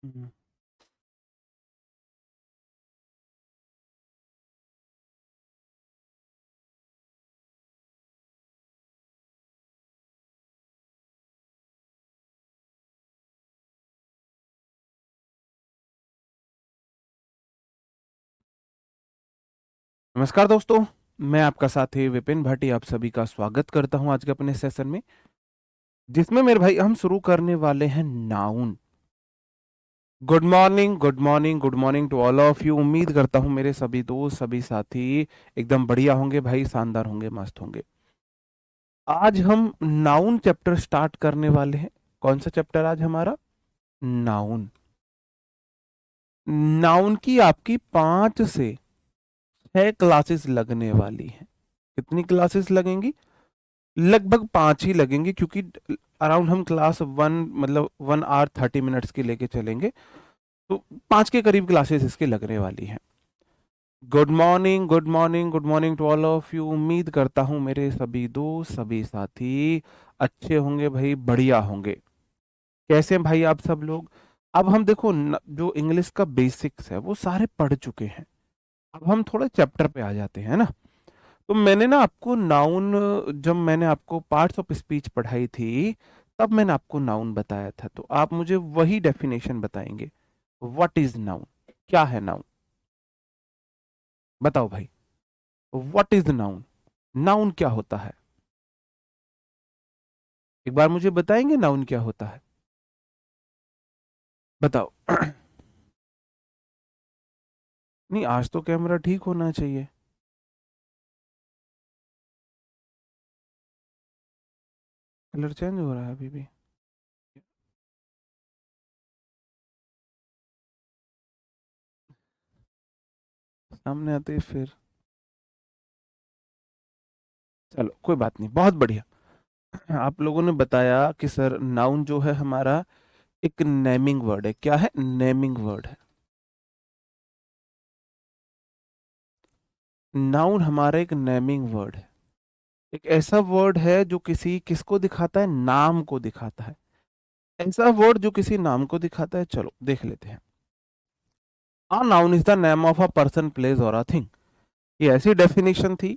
हम्म। नमस्कार दोस्तों, मैं आपका साथी विपिन भाटी आप सभी का स्वागत करता हूं आज के अपने सेशन में, जिसमें मेरे भाई हम शुरू करने वाले हैं noun. Good morning, good morning, good morning to all of you. उम्मीद करता हूं मेरे सभी दोस्त, सभी साथी एकदम बढ़िया होंगे भाई, शानदार होंगे, मस्त होंगे। आज हम नाउन चैप्टर स्टार्ट करने वाले हैं। कौन सा चैप्टर आज हमारा? नाउन। नाउन की आपकी 5 से 6 क्लासेस लगने वाली हैं। कितनी क्लासेस लगेंगी? लगभग 5 ही लगेंगे, क्योंकि अराउंड हम क्लास 1 मतलब 1 आवर 30 मिनट्स की लेके चलेंगे, तो 5 के करीब क्लासेस इसकी लगने वाली हैं। Good morning, good morning, good morning to all of you. उम्मीद करता हूँ मेरे सभी दोस्त, सभी साथी अच्छे होंगे भाई, बढ़िया होंगे। कैसे हैं भाई आप सब लोग? अब हम देखो जो इंग्लिश का बेसिक्स है वो सारे पढ़ चुके हैं। अब हम थोड़ा चैप्टर पे आ जाते हैं ना। तो मैंने ना आपको नाउन, जब मैंने आपको पार्ट्स ऑफ स्पीच पढ़ाई थी, तब मैंने आपको नाउन बताया था, तो आप मुझे वही डेफिनेशन बताएंगे। What is noun? क्या है नाउन? बताओ भाई, व्हाट इज नाउन? नाउन क्या होता है? एक बार मुझे बताएंगे नाउन क्या होता है? बताओ। नहीं, आज तो कैमरा ठीक होना चाहिए। कलर चेंज हो रहा है अभी भी। सामने आते ही फिर। चलो कोई बात नहीं, बहुत बढ़िया। आप लोगों ने बताया कि सर नाउन जो है हमारा एक नेमिंग वर्ड है। क्या है? नेमिंग वर्ड है। नाउन हमारा एक नेमिंग वर्ड है। एक ऐसा वर्ड है जो किसको दिखाता है? नाम को दिखाता है। ऐसा वर्ड जो किसी नाम को दिखाता है। चलो देख लेते हैं। A noun is the name of a person, place और अ थिंग। ये ऐसी डेफिनेशन थी,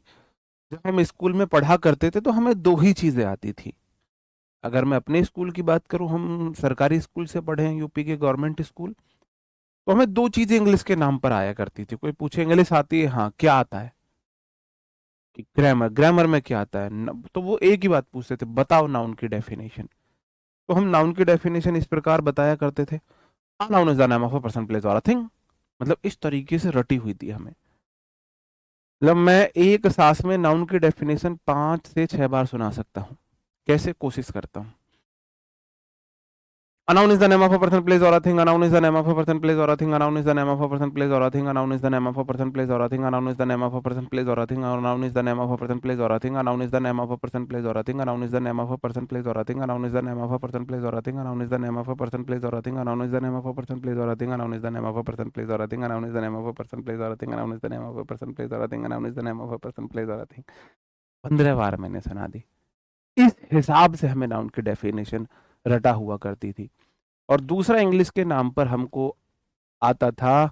जब हम स्कूल में पढ़ा करते थे तो हमें दो ही चीजें आती थी। अगर मैं अपने स्कूल की बात करूं, हम सरकारी स्कूल से पढ़े हैं, यूपी के गवर्नमेंट स्कूल। तो हमें दो चीजें इंग्लिश के नाम पर आया करती थी। कोई पूछे इंग्लिश आती है? हाँ। क्या आता है? कि ग्रामर। ग्रामर में क्या आता है? तो वो एक ही बात पूछते थे, बताओ नाउन की डेफिनेशन। तो हम नाउन की डेफिनेशन इस प्रकार बताया करते थे। A noun is the name of a person, place और अ थिंग। मतलब इस तरीके से रटी हुई थी हमें। मतलब मैं एक सांस में नाउन की डेफिनेशन 5 से 6 बार सुना सकता हूँ। कैसे? कोशिश करता हूँ। A noun is the name of a person, place or a thing. A noun is the name of a person, place or a thing. A noun is the name of a person, place or a thing. A noun is the name of a person, place or a thing. A noun is the name of a person, place or a thing. A noun is the name of a person, place or a thing. A noun is the name of a person, place or a thing. A noun is the name of a person, place or a thing. A noun is the name of a person, place or a thing. A noun is the name of a person, place or a thing. A noun is the name of a person, place or a thing. A noun is the name of a person, place or a thing. A noun is the name of a person, place or a thing. A noun is the name of a person, place or a thing. A noun is the name of a person, place or a thing. 15 बार मैंने सुना दी। इस हिसाब से हमें noun की definition रटा हुआ करती थी। और दूसरा इंग्लिश के नाम पर हमको आता था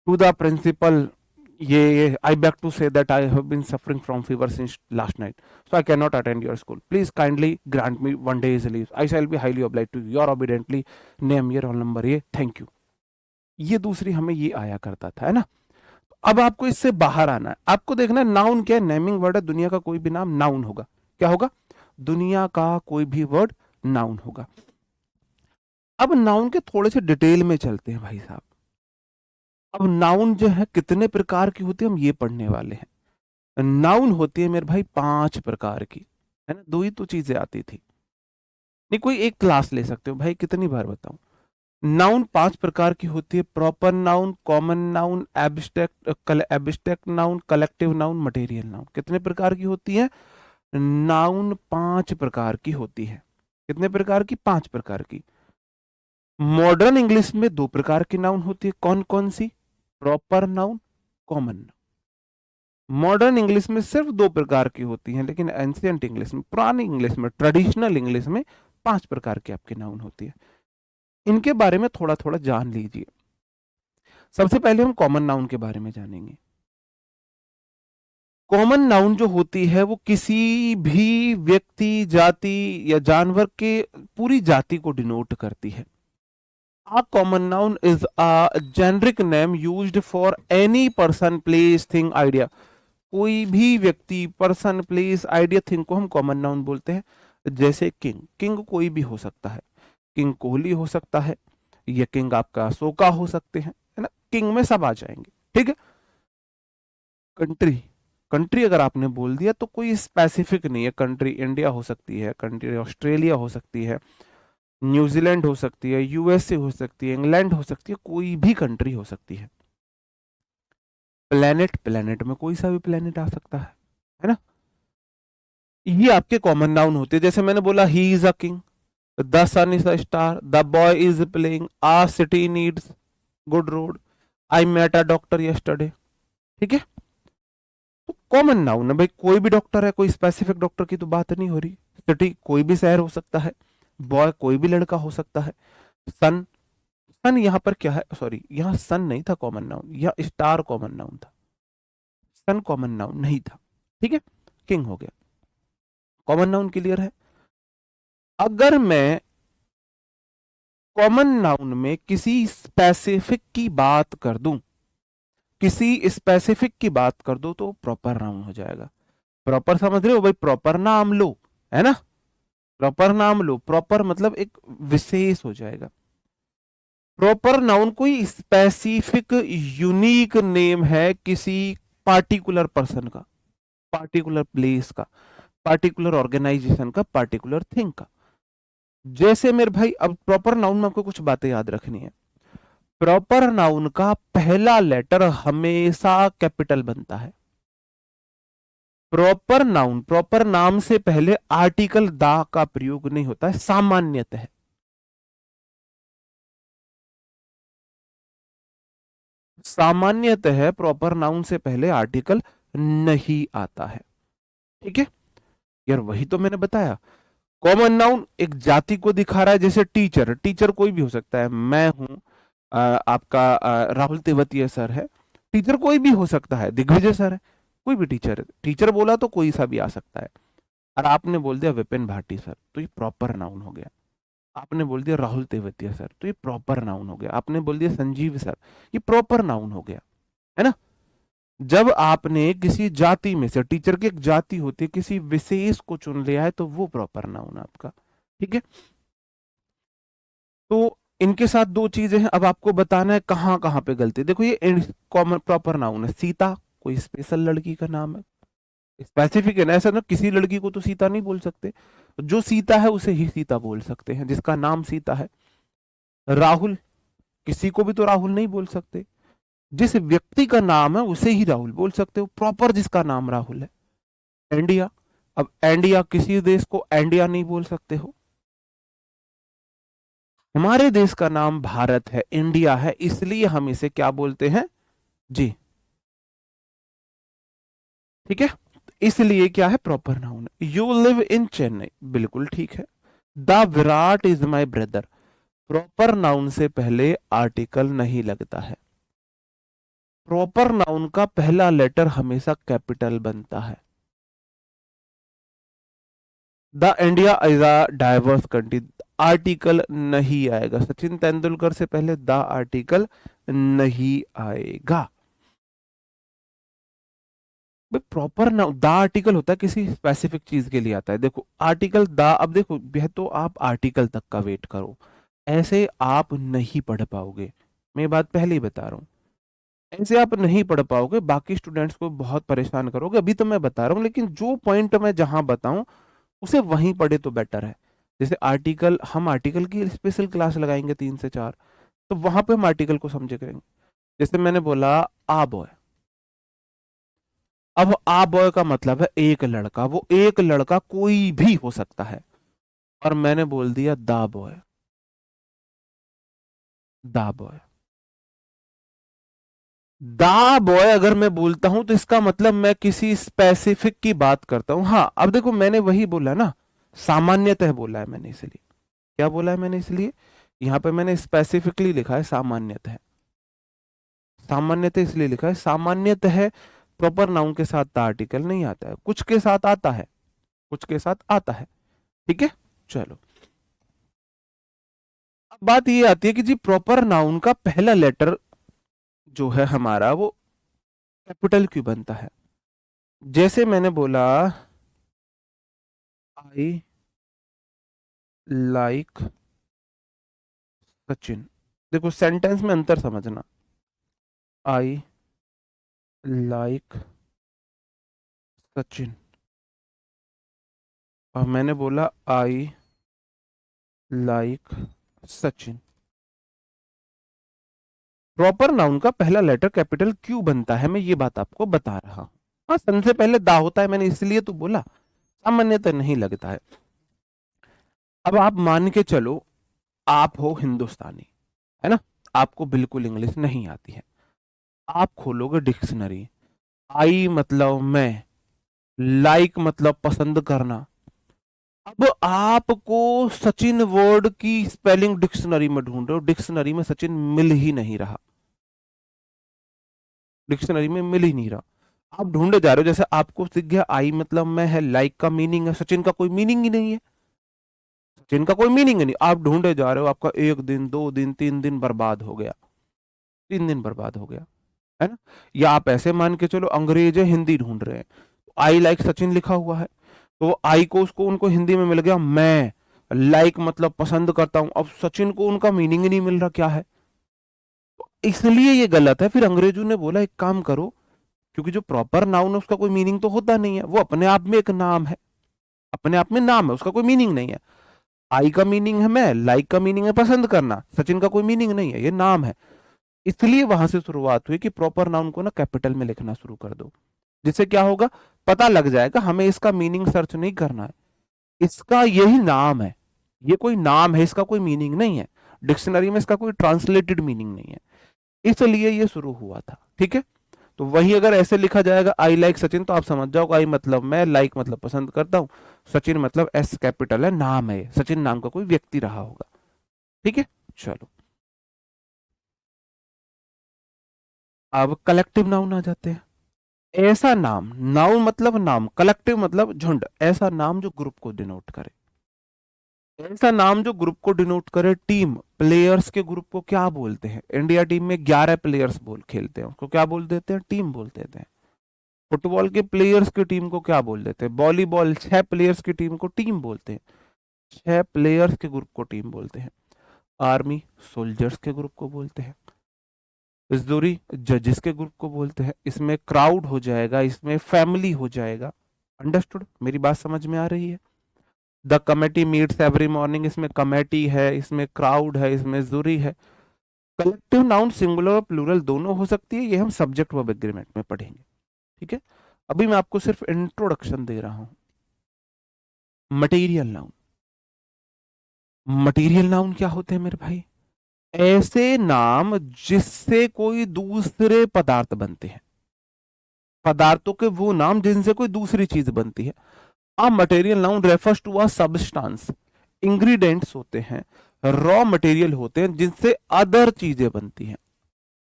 टू द प्रिंसिपल। ये I beg to say that I have been suffering from fever since last night, so I can not attend your school, please kindly grant me 1 days leave, I shall be highly oblige to your obediently, name year roll number, ये thank you. ये दूसरी हमें ये आया करता था, है ना। अब आपको इससे बाहर आना है, आपको देखना है नाउन क्या है। नेमिंग वर्ड है, दुनिया का कोई भी नाम नाउन होगा। क्या होगा? दुनिया का कोई भी वर्ड नाउन होगा। अब नाउन के थोड़े से डिटेल में चलते हैं भाई साहब। अब नाउन जो है कितने प्रकार की होती है, हम ये पढ़ने वाले हैं। नाउन होती है मेरे भाई 5 प्रकार की, है ना। दो ही तो चीजें आती थी। नहीं, कोई एक क्लास ले सकते हो भाई, कितनी बार बताऊं। नाउन 5 प्रकार की होती है। Proper noun, common noun, abstract noun, collective noun, material noun. कितने प्रकार की होती है? नाउन 5 प्रकार की होती है। कितने प्रकार की? 5 प्रकार की। मॉडर्न इंग्लिश में 2 प्रकार की नाउन होती है। कौन कौन सी? Proper noun, common noun. Modern English में सिर्फ 2 प्रकार की होती हैं, लेकिन एंशियंट इंग्लिश में, पुरानी इंग्लिश में, ट्रेडिशनल इंग्लिश में 5 प्रकार की आपकी नाउन होती है। इनके बारे में थोड़ा थोड़ा जान लीजिए। सबसे पहले हम कॉमन नाउन के बारे में जानेंगे। कॉमन नाउन जो होती है वो किसी भी व्यक्ति, जाति या जानवर के पूरी जाति को डिनोट करती है। A common noun is a generic name used for any person, place, thing, idea. कोई भी व्यक्ति, पर्सन, प्लेस, आइडिया, थिंग को हम कॉमन नाउन बोलते हैं। जैसे किंग, किंग कोई भी हो सकता है, किंग कोहली हो सकता है, या किंग आपका अशोका हो सकते हैं, है ना, किंग में सब आ जाएंगे, ठीक है। कंट्री, कंट्री अगर आपने बोल दिया तो कोई स्पेसिफिक नहीं है, कंट्री इंडिया हो सकती है, कंट्री ऑस्ट्रेलिया हो सकती है, न्यूजीलैंड हो सकती है, यूएसए हो सकती है, इंग्लैंड हो सकती है, कोई भी कंट्री हो सकती है। प्लेनेट, प्लेनेट में कोई सा भी प्लेनेट आ सकता है ना। ये आपके कॉमन नाउन होते हैं। जैसे मैंने बोला he is a king, the sun is a star, the boy is playing, a city needs good road, I met a doctor yesterday, ठीक है। तो कॉमन नाउन है भाई, कोई भी डॉक्टर है, कोई स्पेसिफिक डॉक्टर की तो बात नहीं हो रही। सिटी कोई भी शहर हो सकता है, बॉय कोई भी लड़का हो सकता है, सन, सन यहाँ पर क्या है, सॉरी यहाँ सन नहीं था कॉमन नाउन, यह स्टार कॉमन नाउन था, सन कॉमन नाउन नहीं था, ठीक है। किंग हो गया कॉमन नाउन, क्लियर है। अगर मैं कॉमन नाउन में किसी स्पेसिफिक की बात कर दूं, किसी स्पेसिफिक की बात कर दो तो प्रॉपर नाउन हो जाएगा। प्रॉपर समझ रहे हो भाई, प्रॉपर नाम लो, है ना, प्रॉपर नाम लो, प्रॉपर मतलब एक विशेष हो जाएगा। प्रॉपर नाउन कोई स्पेसिफिक यूनिक नेम है किसी पार्टिकुलर पर्सन का, पार्टिकुलर प्लेस का, पार्टिकुलर ऑर्गेनाइजेशन का, पार्टिकुलर थिंग का। जैसे मेरे भाई, अब प्रॉपर नाउन में आपको कुछ बातें याद रखनी है। प्रॉपर नाउन का पहला लेटर हमेशा कैपिटल बनता है। प्रॉपर नाउन, प्रॉपर नाम से पहले आर्टिकल दा का प्रयोग नहीं होता है सामान्यतः। सामान्यतः प्रॉपर नाउन से पहले आर्टिकल नहीं आता है, ठीक है यार, वही तो मैंने बताया। कॉमन नाउन एक जाति को दिखा रहा है, जैसे टीचर, टीचर कोई भी हो सकता है, मैं हूं, आपका राहुल तेवतिया सर है, टीचर कोई भी हो सकता है, दिग्विजय सर है, कोई भी टीचर है, टीचर बोला तो कोई सा भी आ सकता है। और आपने बोल दिया विपिन भाटी सर, तो ये प्रॉपर नाउन हो गया। आपने बोल दिया राहुल तेवतिया सर, तो ये प्रॉपर नाउन हो गया। आपने बोल दिया संजीव सर, ये प्रॉपर नाउन हो गया, है ना। जब आपने किसी जाति में से, टीचर की एक जाति होती है, किसी विशेष को चुन लिया है तो वो प्रॉपर नाउन आपका, ठीक है। तो इनके साथ दो चीजें हैं, अब आपको बताना है कहां कहां पे गलती। देखो ये कॉमन प्रॉपर नाउन है, सीता कोई स्पेशल लड़की का नाम है, स्पेसिफिक है ना, ऐसा ना किसी लड़की को तो सीता नहीं बोल सकते, जो सीता है उसे ही सीता बोल सकते हैं, जिसका नाम सीता है। राहुल, किसी को भी तो राहुल नहीं बोल सकते, जिस व्यक्ति का नाम है उसे ही राहुल बोल सकते हो, प्रॉपर जिसका नाम राहुल है। इंडिया, अब इंडिया किसी देश को इंडिया नहीं बोल सकते हो, हमारे देश का नाम भारत है, इंडिया है, इसलिए हम इसे क्या बोलते हैं जी, ठीक है। इसलिए क्या है, proper noun. You live in Chennai, बिल्कुल ठीक है। The Virat is my brother, proper noun से पहले आर्टिकल नहीं लगता है, प्रॉपर नाउन का पहला लेटर हमेशा कैपिटल बनता है। The India is a diverse country, article नहीं आएगा, सचिन तेंदुलकर से पहले द आर्टिकल नहीं आएगा। प्रॉपर नाउन द आर्टिकल होता है किसी स्पेसिफिक चीज के लिए आता है। देखो आर्टिकल द, अब देखो यह तो आप आर्टिकल तक का वेट करो, ऐसे आप नहीं पढ़ पाओगे, मैं बात पहले ही बता रहा हूं, ऐसे आप नहीं पढ़ पाओगे, बाकी स्टूडेंट्स को बहुत परेशान करोगे। अभी तो मैं बता रहा हूँ, लेकिन जो पॉइंट मैं जहां बताऊं उसे वहीं पढ़े तो बेटर है। जैसे आर्टिकल, हम आर्टिकल की स्पेशल क्लास लगाएंगे 3 से 4, तो वहां पे हम आर्टिकल को समझे करेंगे। जैसे मैंने बोला आ बॉय, अब आ बॉय का मतलब है एक लड़का, वो एक लड़का कोई भी हो सकता है, और मैंने बोल दिया दा बॉय, दा बॉय, दा बॉय अगर मैं बोलता हूं तो इसका मतलब मैं किसी स्पेसिफिक की बात करता हूं। हाँ अब देखो मैंने वही बोला ना, सामान्यतः बोला है मैंने, इसलिए क्या बोला है मैंने, इसलिए यहाँ पे मैंने स्पेसिफिकली लिखा है सामान्यतः। सामान्यतः इसलिए लिखा है, सामान्यतः प्रॉपर नाउन के साथ द आर्टिकल नहीं आता है, कुछ के साथ आता है, कुछ के साथ आता है। ठीक है, चलो अब बात ये आती है कि जी प्रॉपर नाउन का पहला लेटर जो है हमारा वो कैपिटल क्यों बनता है। जैसे मैंने बोला आई लाइक सचिन, देखो सेंटेंस में अंतर समझना। आई लाइक सचिन और मैंने बोला I like Sachin. Proper noun का पहला लेटर कैपिटल क्यों बनता है, मैं ये बात आपको बता रहा हूं। हाँ, सन से पहले दा होता है, मैंने इसलिए तो बोला, सामान्यतः नहीं लगता है। अब आप मान के चलो आप हो हिंदुस्तानी, है ना, आपको बिल्कुल इंग्लिश नहीं आती है। आप खोलोगे डिक्शनरी, आई मतलब मैं, लाइक मतलब पसंद करना। अब आपको सचिन वर्ड की स्पेलिंग डिक्शनरी में ढूंढ रहे हो, डिक्शनरी में सचिन मिल ही नहीं रहा, डिक्शनरी में मिल ही नहीं रहा। आप ढूंढे जा रहे हो, जैसे आपको सीख गया आई मतलब मैं है, लाइक का मीनिंग है, सचिन का कोई मीनिंग ही नहीं है, सचिन का कोई मीनिंग ही नहीं। आप ढूंढे जा रहे हो, आपका 1 दिन 2 दिन 3 दिन बर्बाद हो गया, 3 दिन बर्बाद हो गया, है ना। या आप ऐसे मान के चलो अंग्रेज है, हिंदी ढूंढ रहे हैं, आई लाइक सचिन लिखा हुआ है, तो आई को उसको उनको हिंदी में मिल गया मैं, लाइक मतलब पसंद करता हूं, अब सचिन को उनका मीनिंग ही नहीं मिल रहा क्या है, इसलिए ये गलत है। फिर अंग्रेजों ने बोला एक काम करो, क्योंकि जो प्रॉपर नाउन है उसका कोई मीनिंग तो होता नहीं है, वो अपने आप में एक नाम है, अपने आप में नाम है, उसका कोई मीनिंग नहीं है। आई का मीनिंग है मैं, लाइक का मीनिंग है पसंद करना, सचिन का कोई मीनिंग नहीं है, ये नाम है। इसलिए वहां से शुरुआत हुई कि प्रॉपर नाउन को ना कैपिटल में लिखना शुरू कर दो, जिससे क्या होगा, पता लग जाएगा, हमें इसका मीनिंग सर्च नहीं करना है, इसका यही नाम है, ये कोई नाम है, इसका कोई मीनिंग नहीं है, डिक्शनरी में इसका कोई ट्रांसलेटेड मीनिंग नहीं है, इसलिए ये शुरू हुआ था। ठीक है, तो वही अगर ऐसे लिखा जाएगा आई लाइक सचिन, तो आप समझ जाओ आई मतलब मैं, लाइक मतलब पसंद करता हूं, सचिन मतलब एस कैपिटल है, नाम है, सचिन नाम का कोई व्यक्ति रहा होगा। ठीक है, चलो अब कलेक्टिव नाउन आ जाते हैं। ऐसा नाम, नाउन मतलब नाम, कलेक्टिव मतलब झुंड, ऐसा नाम जो ग्रुप को डिनोट करे, ऐसा नाम जो ग्रुप को डिनोट करे। टीम, प्लेयर्स के ग्रुप को क्या बोलते हैं, इंडिया टीम में 11 प्लेयर्स बोल खेलते हैं, उसको क्या बोल देते हैं, टीम बोल देते हैं। फुटबॉल के प्लेयर्स की टीम को क्या बोल देते हैं, वॉलीबॉल 6 प्लेयर्स की टीम को टीम बोलते हैं, 6 प्लेयर्स के ग्रुप को टीम बोलते हैं। आर्मी सोल्जर्स के ग्रुप को बोलते हैं, जूरी जजेस के ग्रुप को बोलते हैं, इसमें क्राउड हो जाएगा, इसमें फैमिली हो जाएगा। अंडरस्टूड, मेरी बात समझ में आ रही है। The committee meets every morning, इसमें कमेटी है, इसमें क्राउड है, इसमें जूरी है। कलेक्टिव नाउन सिंगुलर और प्लूरल दोनों हो सकती है, ये हम सब्जेक्ट वर्ब एग्रीमेंट में पढ़ेंगे। ठीक है, अभी मैं आपको सिर्फ इंट्रोडक्शन दे रहा हूं। मटेरियल नाउन, मटेरियल नाउन क्या होते हैं मेरे भाई, ऐसे नाम जिससे कोई दूसरे पदार्थ बनते हैं, पदार्थों के वो नाम जिनसे कोई दूसरी चीज बनती है। A material noun refers to a substance, ingredients होते हैं, रॉ मटेरियल होते हैं जिनसे अदर चीजें बनती हैं,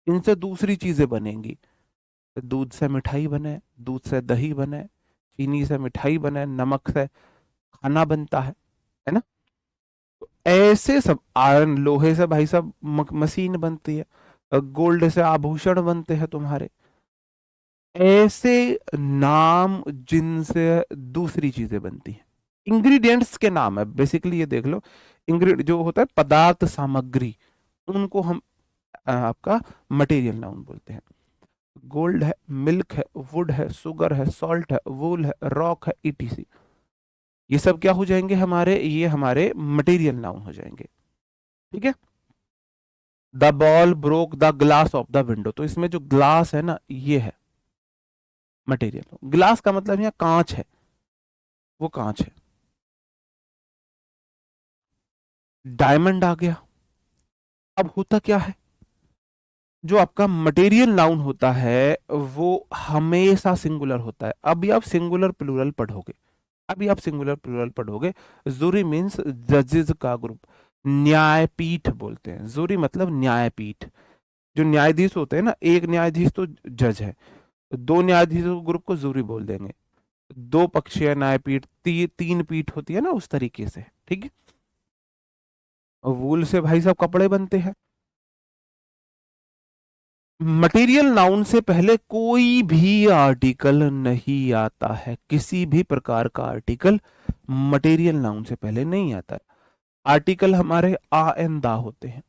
इनसे दूसरी चीजें बनेंगी। दूध से मिठाई बने, दूध से दही बने, चीनी से मिठाई बने, नमक से खाना बनता है ना। ऐसे सब, आयरन लोहे से भाई साहब मशीन बनती है, गोल्ड से आभूषण बनते हैं तुम्हारे। ऐसे नाम जिनसे दूसरी चीजें बनती हैं, इंग्रेडिएंट्स के नाम है बेसिकली, ये देख लो, इंग्रेडिएंट जो होता है पदार्थ सामग्री, उनको हम आपका मटेरियल नाउन बोलते हैं। गोल्ड है, मिल्क है, वुड है, शुगर है, सॉल्ट है, वूल है, रॉक है, ईटीसी, ये सब क्या हो जाएंगे हमारे, ये हमारे मटेरियल नाउन हो जाएंगे। ठीक है, the ball broke the glass of the window, तो इसमें जो ग्लास है ना, ये है मटेरियल, ग्लास का मतलब यहाँ कांच है, वो कांच है। डायमंड आ गया। अब होता क्या है, जो आपका मटेरियल नाउन होता है वो हमेशा सिंगुलर होता है। अभी आप सिंगुलर प्लूरल पढ़ोगे, अभी आप सिंगुलर प्लूरल पढ़ोगे, जूरी मीन्स जजेस का ग्रुप, न्यायपीठ बोलते हैं। जूरी मतलब न्यायपीठ। जो न्यायाधीश होते हैं ना, एक न्यायाधीश तो जज है, तो दो न्यायाधीशों के ग्रुप को जूरी बोल देंगे। दो पक्षीय न्यायपीठ, तीन पीठ होती है ना, उस तरीके से, ठीक है। और वूल से भाई साहब कपड़े बनते हैं। मटेरियल नाउन से पहले कोई भी आर्टिकल नहीं आता है, किसी भी प्रकार का आर्टिकल मटेरियल नाउन से पहले नहीं आता है। आर्टिकल हमारे आ एन दा होते हैं,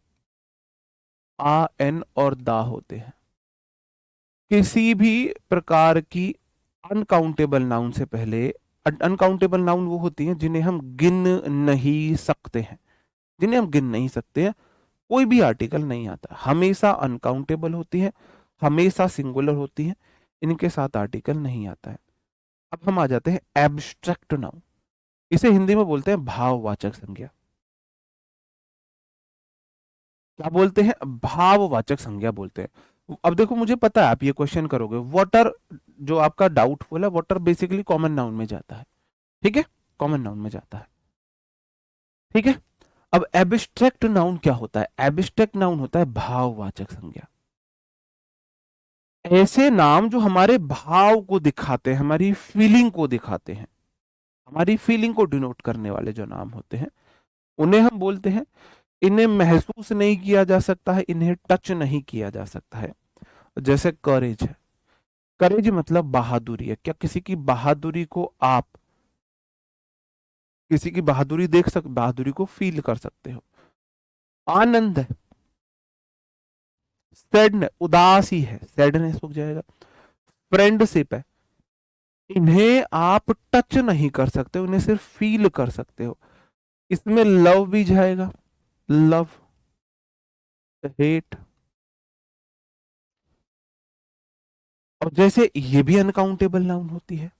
आ एन और दा होते हैं। किसी भी प्रकार की अनकाउंटेबल नाउन से पहले, अनकाउंटेबल नाउन वो होती हैं जिन्हें हम गिन नहीं सकते हैं, जिन्हें हम गिन नहीं सकते हैं, कोई भी आर्टिकल नहीं आता, हमेशा अनकाउंटेबल होती है, हमेशा सिंगुलर होती है, इनके साथ आर्टिकल नहीं आता है। अब हम आ जाते हैं एब्स्ट्रैक्ट नाउन। इसे हिंदी में बोलते हैं भाववाचक संज्ञा। क्या बोलते हैं? भाववाचक संज्ञा बोलते हैं। अब देखो, मुझे पता है आप ये क्वेश्चन करोगे, वाटर जो आपका डाउटफुल है, वाटर बेसिकली कॉमन नाउन में जाता है, ठीक है, कॉमन नाउन में जाता है, ठीक है। अब एब्स्ट्रैक्ट नाउन क्या होता है? एब्स्ट्रैक्ट नाउन होता है भाववाचक संज्ञा। ऐसे नाम जो हमारे भाव को दिखाते हैं, हमारी फीलिंग को दिखाते हैं, हमारी फीलिंग को डिनोट करने वाले जो नाम होते हैं, उन्हें हम बोलते हैं। इन्हें महसूस नहीं किया जा सकता है, इन्हें टच नहीं किया जा सकता है। जैसे करेज है, करेज मतलब बहादुरी है। क्या किसी की बहादुरी को आप, किसी की बहादुरी देख सकते, बहादुरी को फील कर सकते हो। आनंद है, सैडनेस, उदासी है, सैडनेस हो जाएगा। फ्रेंडशिप है, इन्हें आप टच नहीं कर सकते, उन्हें सिर्फ फील कर सकते हो। इसमें लव भी जाएगा, लव, हेट। और जैसे ये भी अनकाउंटेबल नाउन होती है,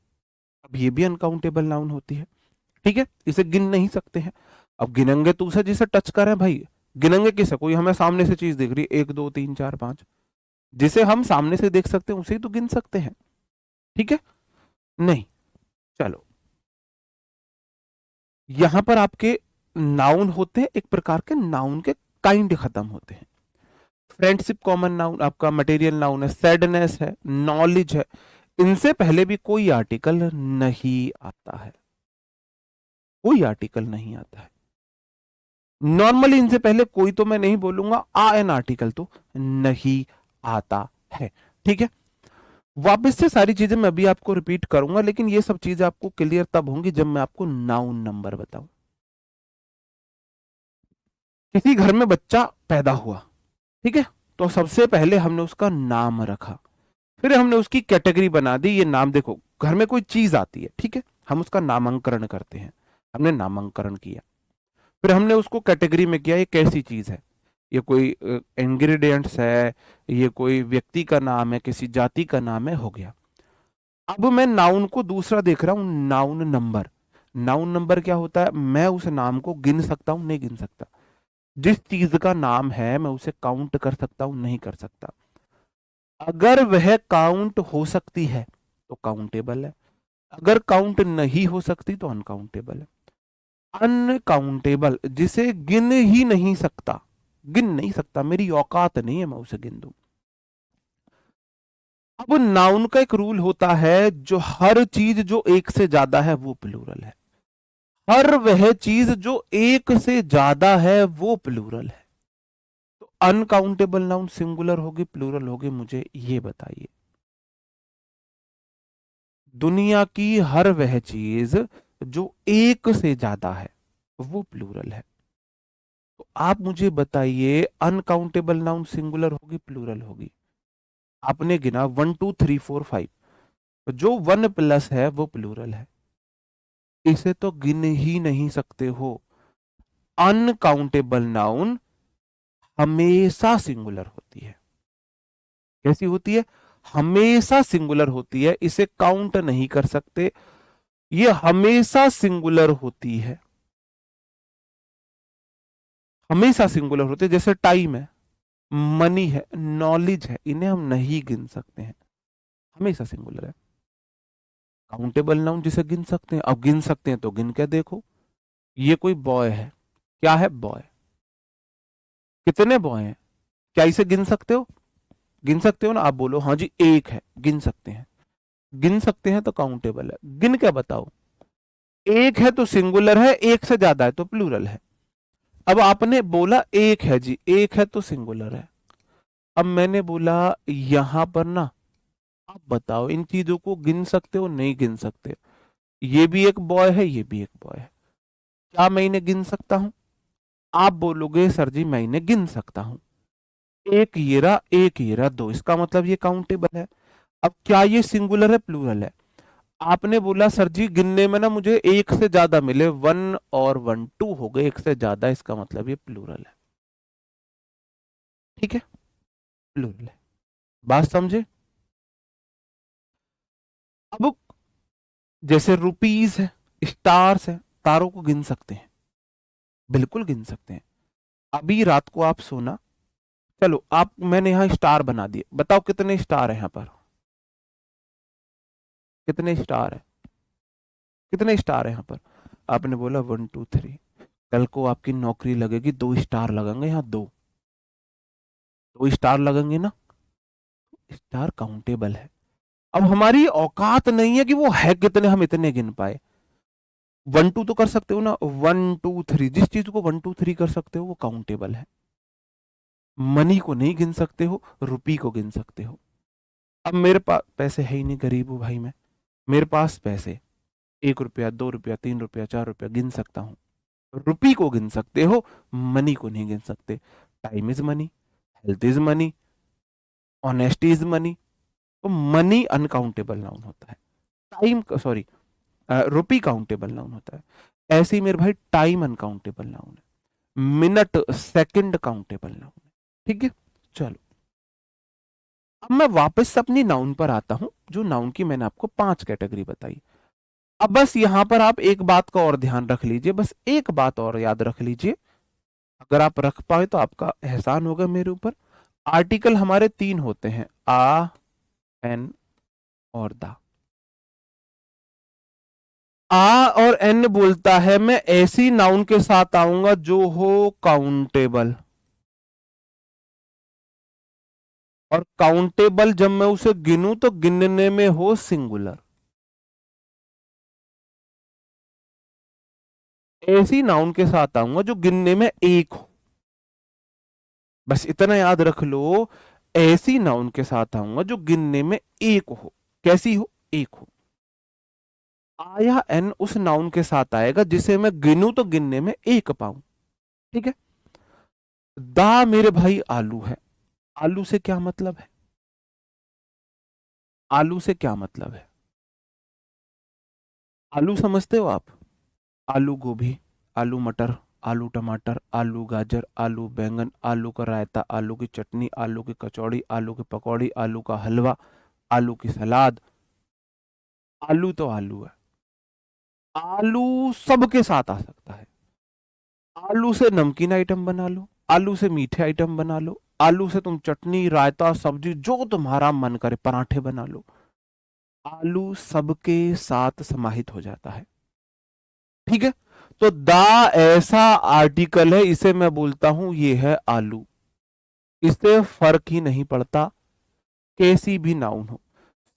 अब ये भी अनकाउंटेबल नाउन होती है, ठीक है, इसे गिन नहीं सकते हैं। अब गिनेंगे तो उसे जिसे टच करें भाई, गिनेंगे किसे? कोई हमें सामने से चीज दिख रही है, 1 2 3 4 5, जिसे हम सामने से देख सकते हैं उसे ही तो गिन सकते हैं, ठीक है। नहीं, चलो, यहां पर आपके नाउन होते हैं, एक प्रकार के नाउन के काइंड खत्म होते हैं। फ्रेंडशिप कॉमन नाउन आपका मटेरियल नाउन है, सैडनेस है, नॉलेज है, इनसे पहले भी कोई आर्टिकल नहीं आता है, कोई आर्टिकल नहीं आता है। नॉर्मली इनसे पहले कोई तो मैं नहीं बोलूंगा, आ एन आर्टिकल तो नहीं आता है, ठीक है। वापस से सारी चीजें मैं अभी आपको रिपीट करूंगा, लेकिन ये सब चीजें आपको क्लियर तब होंगी जब मैं आपको नाउन नंबर बताऊं। किसी घर में बच्चा पैदा हुआ, ठीक है, तो सबसे पहले हमने उसका नाम रखा, फिर हमने उसकी कैटेगरी बना दी। ये नाम देखो, घर में कोई चीज आती है, ठीक है, हम उसका नामांकन करते हैं, हमने नामांकन किया, फिर हमने उसको कैटेगरी में किया, ये कैसी चीज है, ये कोई इंग्रेडिएंट्स है, ये कोई व्यक्ति का नाम है, किसी जाति का नाम है, हो गया। अब मैं नाउन को दूसरा देख रहा हूं, नाउन नंबर। नाउन नंबर क्या होता है? मैं उस नाम को गिन सकता हूं, नहीं गिन सकता। जिस चीज का नाम है मैं उसे काउंट कर सकता हूं, नहीं कर सकता। अगर वह काउंट हो सकती है तो काउंटेबल है, अगर काउंट नहीं हो सकती तो अनकाउंटेबल है। अनकाउंटेबल जिसे गिन ही नहीं सकता, गिन नहीं सकता, मेरी औकात नहीं है मैं उसे गिन दूं। अब नाउन का एक रूल होता है, जो हर चीज जो एक से ज्यादा है वो प्लूरल है, हर वह चीज जो एक से ज्यादा है वो प्लूरल है। तो अनकाउंटेबल नाउन सिंगुलर होगी प्लूरल होगी, मुझे ये बताइए। दुनिया की हर वह चीज जो एक से ज्यादा है वो प्लूरल है। तो आप मुझे बताइए, अनकाउंटेबल नाउन सिंगुलर होगी प्लूरल होगी? आपने गिना 1 2 3 4 5, जो 1 प्लस है वो प्लूरल है, इसे तो गिन ही नहीं सकते हो। अनकाउंटेबल नाउन हमेशा सिंगुलर होती है। कैसी होती है? हमेशा सिंगुलर होती है, इसे काउंट नहीं कर सकते, ये हमेशा सिंगुलर होती है, हमेशा सिंगुलर होती है। जैसे टाइम है, मनी है, नॉलेज है, इन्हें हम नहीं गिन सकते हैं, हमेशा सिंगुलर है। काउंटेबल नाउन जिसे गिन सकते हैं, अब गिन सकते हैं तो गिन के देखो। ये कोई बॉय है, क्या है? बॉय। कितने बॉय हैं? क्या इसे गिन सकते हो? गिन सकते हो ना? आप बोलो हाँ जी एक है, गिन सकते हैं। गिन सकते हैं तो काउंटेबल है, गिन के बताओ। एक है तो सिंगुलर है, एक से ज्यादा है तो प्लूरल है। अब आपने बोला एक है जी, एक है तो सिंगुलर है। अब मैंने बोला यहां पर ना, आप बताओ इन चीजों को गिन सकते हो नहीं गिन सकते? ये भी एक बॉय है, ये भी एक बॉय है, क्या मैं इन्हें गिन सकता हूं? आप बोलोगे सर जी मैं इन्हें गिन सकता हूं। एक येरा, एक येरा, दो, इसका मतलब ये काउंटेबल है। अब क्या ये सिंगुलर है प्लूरल है? आपने बोला सर जी गिनने में ना मुझे एक से ज्यादा मिले, वन और वन, टू हो गए एक से ज्यादा, इसका मतलब ये प्लूरल है। ठीक है, प्लूरल है। बात समझे? अब जैसे रुपीज है, स्टार्स है, तारों को गिन सकते हैं, बिल्कुल गिन सकते हैं। अभी रात को आप सोना, चलो आप, मैंने यहां स्टार बना दिए, बताओ कितने स्टार है यहां पर? कितने स्टार है? कितने स्टार है यहाँ पर? आपने बोला वन टू थ्री। कल को आपकी नौकरी लगेगी, दो स्टार लगेंगे यहाँ, दो, दो स्टार लगेंगे ना, स्टार काउंटेबल है। अब हमारी औकात नहीं है कि वो है कितने, हम इतने गिन पाए। वन टू तो कर सकते हो ना, वन टू थ्री, जिस चीज को वन टू थ्री कर सकते हो वो काउंटेबल है। मनी को नहीं गिन सकते हो, रुपी को गिन सकते हो। अब मेरे पास पैसे है ही नहीं, गरीब हूं भाई मैं, मेरे पास पैसे, एक रुपया, दो रुपया, तीन रुपया, चार रुपया गिन सकता हूं। रुपी को गिन सकते हो, मनी को नहीं गिन सकते। Time is money, health is money, honesty is money. तो मनी अनकाउंटेबल नाउन होता है, टाइम, सॉरी, रुपी काउंटेबल नाउन होता है। ऐसे ही मेरे भाई टाइम अनकाउंटेबल नाउन है, मिनट सेकंड काउंटेबल नाउन है। ठीक है, चलो अब मैं वापस अपनी नाउन पर आता हूं, जो नाउन की मैंने आपको 5 कैटेगरी बताई। अब बस यहां पर आप एक बात का और ध्यान रख लीजिए, बस एक बात और याद रख लीजिए, अगर आप रख पाए तो आपका एहसान होगा मेरे ऊपर। आर्टिकल हमारे 3 होते हैं, आ, एन और दा। आ और एन बोलता है मैं ऐसी नाउन के साथ आऊंगा जो हो काउंटेबल, और काउंटेबल जब मैं उसे गिनूं तो गिनने में हो सिंगुलर। ऐसी नाउन के साथ आऊंगा जो गिनने में एक हो, बस इतना याद रख लो। ऐसी नाउन के साथ आऊंगा जो गिनने में एक हो, कैसी हो? एक हो। आ या एन उस नाउन के साथ आएगा जिसे मैं गिनूं तो गिनने में एक पाऊं। ठीक है, दा मेरे भाई आलू है। आलू से क्या मतलब है? आलू से क्या मतलब है? आलू समझते हो आप? आलू गोभी, आलू मटर, आलू टमाटर, आलू गाजर, आलू बैंगन, आलू का रायता, आलू की चटनी, आलू की कचौड़ी, आलू की पकौड़ी, आलू का हलवा, आलू की सलाद। आलू तो आलू है, आलू सबके साथ आ सकता है। आलू से नमकीन आइटम बना लो, आलू से मीठे आइटम बना लो, आलू से तुम चटनी, रायता, सब्जी, जो तुम्हारा मन करे, पराठे बना लो। आलू सबके साथ समाहित हो जाता है। ठीक है, तो दा ऐसा आर्टिकल है, इसे मैं बोलता हूं ये है आलू। इससे फर्क ही नहीं पड़ता कैसी भी नाउन हो,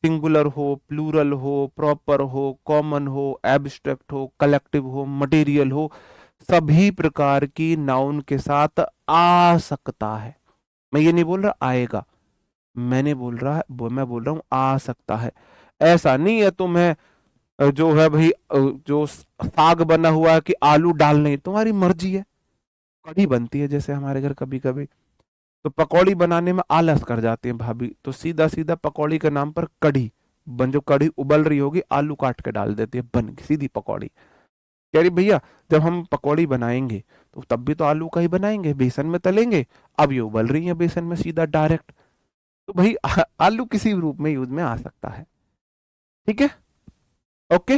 सिंगुलर हो, प्लूरल हो, प्रॉपर हो, कॉमन हो, एब्स्ट्रैक्ट हो, कलेक्टिव हो, मटेरियल हो, सभी प्रकार की नाउन के साथ आ सकता है। मैं ये नहीं बोल रहा आएगा, मैंने बोल रहा है, मैं बोल रहा हूं आ सकता है। ऐसा नहीं है तुम्हें जो है भाई, जो साग बना हुआ है कि आलू डालने, तुम्हारी मर्जी है। कढ़ी बनती है जैसे हमारे घर कभी कभी, तो पकौड़ी बनाने में आलस कर जाती है भाभी, तो सीधा सीधा पकौड़ी के नाम पर कढ़ी बन, जो कढ़ी उबल रही होगी आलू काट के डाल देती है, बन गई सीधी पकौड़ी। कह रही भैया जब हम पकौड़ी बनाएंगे तो तब भी तो आलू का ही बनाएंगे, बेसन में तलेंगे, अब ये उबल रही है बेसन में सीधा डायरेक्ट। तो भाई आलू किसी भी रूप में यूज में आ सकता है। ठीक है, ओके,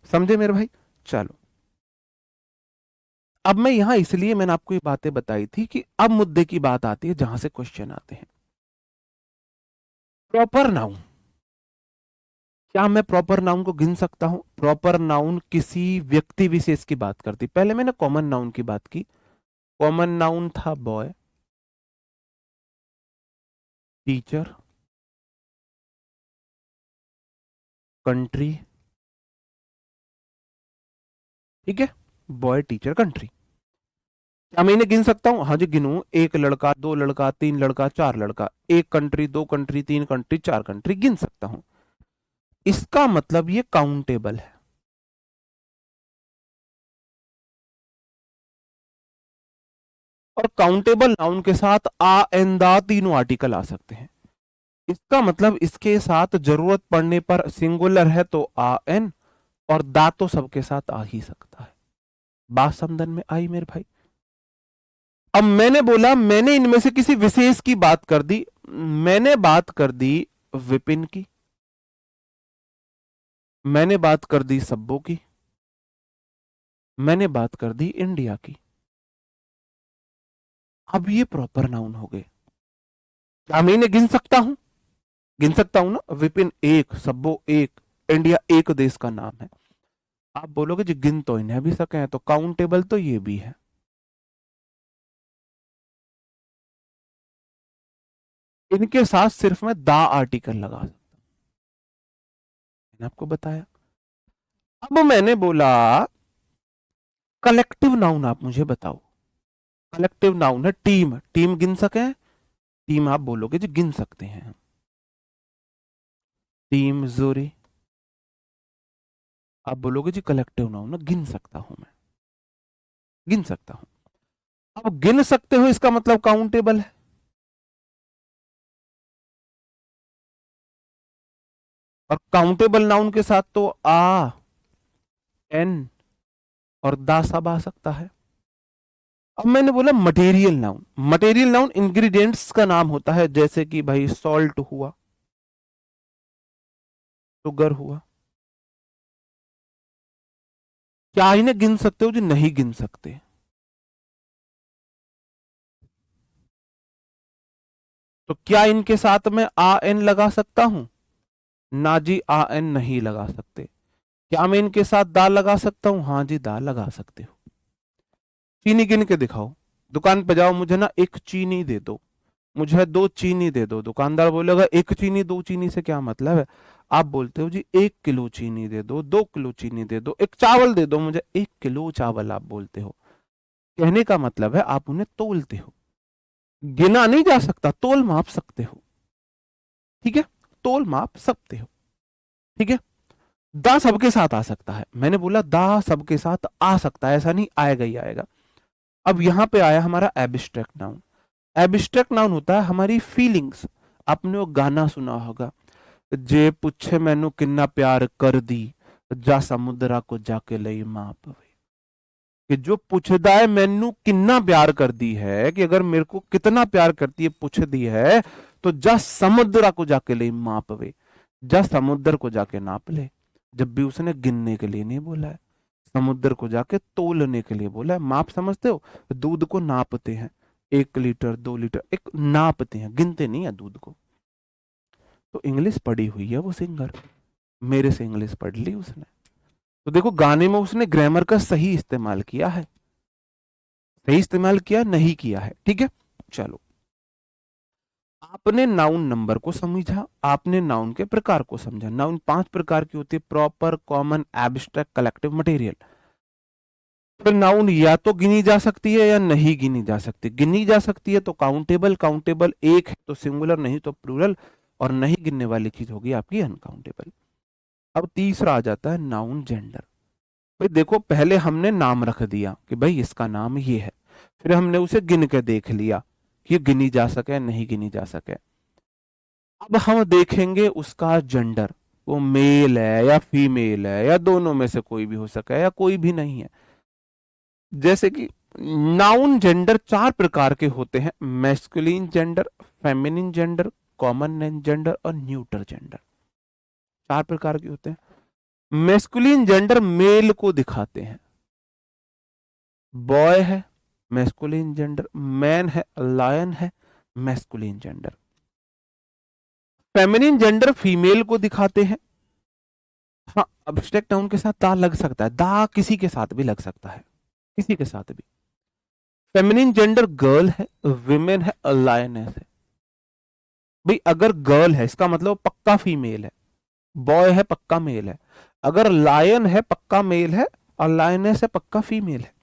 समझे मेरे भाई? चलो अब मैं यहां, इसलिए मैंने आपको ये बातें बताई थी कि अब मुद्दे की बात आती है जहां से क्वेश्चन आते हैं। प्रॉपर नाउन, क्या मैं प्रॉपर नाउन को गिन सकता हूं? प्रॉपर नाउन किसी व्यक्ति विशेष की बात करती, पहले मैंने कॉमन नाउन की बात की। कॉमन नाउन था बॉय, टीचर, कंट्री, ठीक है, बॉय, टीचर, कंट्री। क्या मैं इन्हें गिन सकता हूं? हाँ जी गिनूं। एक लड़का, दो लड़का, तीन लड़का, चार लड़का, एक कंट्री, दो कंट्री, तीन कंट्री, चार कंट्री, गिन सकता हूं। इसका मतलब ये काउंटेबल है। और काउंटेबल नाउन के साथ आ, एन, दा तीनों आर्टिकल आ सकते हैं। इसका मतलब इसके साथ जरूरत पड़ने पर सिंगुलर है तो आ, एन, और दा तो सबके साथ आ ही सकता है। बात समझन में आई मेरे भाई? अब मैंने बोला, मैंने इनमें से किसी विशेष की बात कर दी। मैंने बात कर दी विपिन की, मैंने बात कर दी सब्बो की, मैंने बात कर दी इंडिया की। अब ये प्रॉपर नाउन हो गए। क्या मैं इन्हें गिन सकता हूं? गिन सकता हूं ना। विपिन एक, सब्बो एक, इंडिया एक देश का नाम है। आप बोलोगे जी गिन तो इन्हें भी सके हैं, तो काउंटेबल तो ये भी है। इनके साथ सिर्फ मैं दा आर्टिकल लगा सकता हूं। मैंने आपको बताया। अब मैंने बोला कलेक्टिव नाउन आप मुझे बताओ। कलेक्टिव नाउन है टीम, टीम गिन सके? टीम आप बोलोगे जी गिन सकते हैं। टीम जोरी, आप बोलोगे जी कलेक्टिव नाउन है, गिन सकता हूं मैं, गिन सकता हूं। अब गिन सकते हो इसका मतलब काउंटेबल है। और काउंटेबल नाउन के साथ तो आ, एन और दा सब आ सकता है। अब मैंने बोला material noun. Material noun ingredients का नाम होता है, जैसे कि भाई सॉल्ट हुआ, शुगर हुआ। क्या इन्हें गिन सकते हो? जी नहीं गिन सकते। तो क्या इनके साथ में आ, एन लगा सकता हूं? ना जी, आ, एन नहीं लगा सकते। क्या मैं इनके साथ दा लगा सकता हूं? हाँ जी, दा लगा सकते हो। चीनी गिन के दिखाओ। दुकान पे जाओ, मुझे ना एक चीनी दे दो, मुझे दो चीनी दे दो। दुकानदार बोलेगा एक चीनी, दो चीनी से क्या मतलब है? आप बोलते हो जी 1 किलो चीनी दे दो, 2 किलो चीनी दे दो, एक चावल दे दो मुझे, 1 किलो चावल आप बोलते हो। कहने का मतलब है आप उन्हें तोलते हो। गिना नहीं जा सकता, तोल माप सकते हो। ठीक है, तोल माप सकते हो। ठीक है। दा सबके साथ आ सकता है। मैंने बोला दा सबके साथ आ सकता है, ऐसा नहीं आएगा ही आएगा। अब यहां पे आया हमारा एब्स्ट्रैक्ट नाउन। एब्स्ट्रैक्ट नाउन होता है हमारी फीलिंग्स। आपने वो गाना सुना होगा, जे पुछे मैनू किन्ना प्यार कर दी, जा समुद्रा को जाके लई माप वे। कि जो पूछदा है मैनू किन्ना प्यार कर दी है, कि अगर मेरे को कितना प्यार करती है पूछ दी है, तो जा समुद्रा को जाके ले माप वे। जा समुद्र को जाके नाप ले। जब भी उसने गिनने के लिए नहीं बोला है, समुद्र को जाके तोलने के लिए बोला है। माप समझते हो? दूध को नापते हैं, 1 लीटर 2 लीटर, एक नापते हैं, गिनते नहीं है दूध को। तो इंग्लिश पढ़ी हुई है वो सिंगर, मेरे से इंग्लिश पढ़ ली उसने। तो देखो गाने में उसने ग्रामर का सही इस्तेमाल किया है, सही इस्तेमाल किया नहीं किया है। ठीक है, चलो। आपने नाउन नंबर को समझा, आपने नाउन के प्रकार को समझा। नाउन 5 प्रकार की होती है, proper, common, abstract, collective, material. फिर नाउन या तो गिनी जा सकती है या नहीं गिनी जा सकती। गिनी जा सकती है तो काउंटेबल, काउंटेबल एक है तो सिंगुलर, नहीं तो प्लूरल, और नहीं गिनने वाली चीज होगी आपकी अनकाउंटेबल। अब तीसरा आ जाता है नाउन जेंडर। भाई देखो, पहले हमने नाम रख दिया कि भाई इसका नाम ये है, फिर हमने उसे गिन के देख लिया कि गिनी जा सके नहीं गिनी जा सके। अब हम देखेंगे उसका जेंडर, वो मेल है या फीमेल है या दोनों में से कोई भी हो सके या कोई भी नहीं है। जैसे कि नाउन जेंडर 4 प्रकार के होते हैं, masculine gender, feminine gender, common gender और न्यूट्रल जेंडर। 4 प्रकार के होते हैं। मैस्कुलिन जेंडर मेल को दिखाते हैं, बॉय है मैस्कुलिन जेंडर, मैन है लायन है masculine gender. Feminine gender female को दिखाते हैं। हाँ, अब्स्ट्रैक्ट नाउन के साथ दा लग सकता है, दा किसी के साथ भी लग सकता है, किसी के साथ भी। फेमिनिन जेंडर गर्ल है, विमेन है, लायनेस है। भाई अगर गर्ल है इसका मतलब पक्का फीमेल है, बॉय है पक्का मेल है। अगर लायन है पक्का मेल है, और लायनेस है पक्का फीमेल है।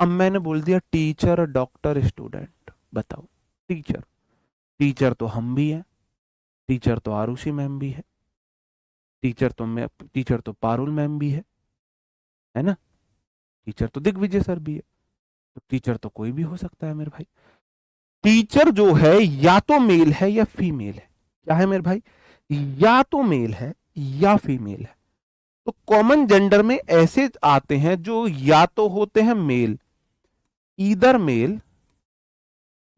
अब मैंने बोल दिया टीचर डॉक्टर स्टूडेंट, बताओ। टीचर, टीचर तो हम भी हैं, टीचर तो आरुषि मैम भी है, टीचर तो मैं, टीचर तो पारुल मैम भी है ना, टीचर तो दिग्विजय सर भी है। तो टीचर तो कोई भी हो सकता है मेरे भाई। टीचर जो है या तो मेल है या फीमेल है। क्या है मेरे भाई? या तो मेल है या फीमेल है। तो कॉमन जेंडर में ऐसे आते हैं जो या तो होते हैं मेल, ईदर मेल,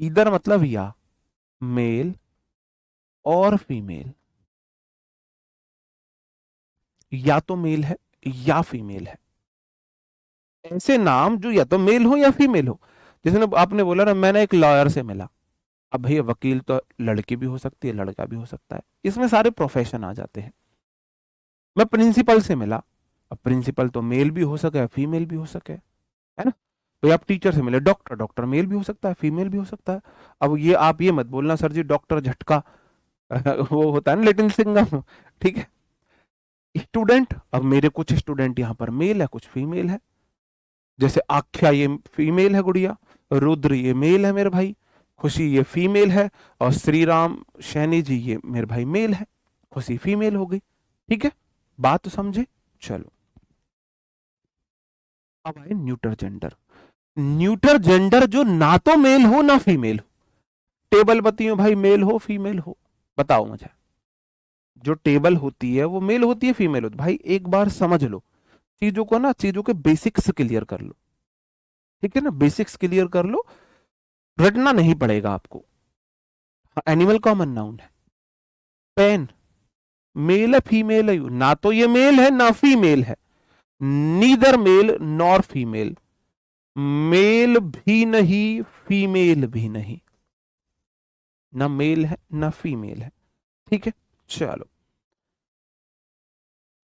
ईदर मतलब या, मेल और फीमेल, या तो मेल है या फीमेल है। ऐसे नाम जो या तो मेल हो या फीमेल हो। जैसे ना आपने बोला ना मैंने एक लॉयर से मिला, अब भैया वकील तो लड़की भी हो सकती है लड़का भी हो सकता है, इसमें सारे प्रोफेशन आ जाते हैं। मैं प्रिंसिपल से मिला, अब प्रिंसिपल तो मेल भी हो सके फीमेल भी हो सके, है ना। तो आप टीचर से मिले, डॉक्टर, डॉक्टर मेल भी हो सकता है फीमेल भी हो सकता है। अब ये आप ये मत बोलना सर जी डॉक्टर झटका वो होता है ना लिटिल सिंगम, ठीक है। स्टूडेंट, अब मेरे कुछ स्टूडेंट यहाँ पर मेल है कुछ फीमेल है। जैसे आख्या ये फीमेल है गुड़िया, रुद्र ये मेल है मेरे भाई, खुशी ये फीमेल है, और श्री राम शैनी जी ये मेरे भाई मेल है, खुशी फीमेल हो गई। ठीक है, बात तो समझे। चलो अब आए न्यूटर जेंडर। न्यूटर जेंडर जो ना तो मेल हो ना फीमेल हो। टेबल बताइयो भाई मेल हो फीमेल हो, बताओ मुझे। जो टेबल होती है वो मेल होती है फीमेल होती है? भाई एक बार समझ लो चीजों को ना, चीजों के बेसिक्स क्लियर कर लो, ठीक है ना, बेसिक्स क्लियर कर लो, रटना नहीं पड़ेगा आपको। एनिमल कॉमन नाउन है, पेन मेल है फीमेल है, ना तो ये मेल है ना फीमेल है, neither male nor female, male भी नहीं फीमेल भी नहीं, ना मेल है ना फीमेल है। ठीक है, चलो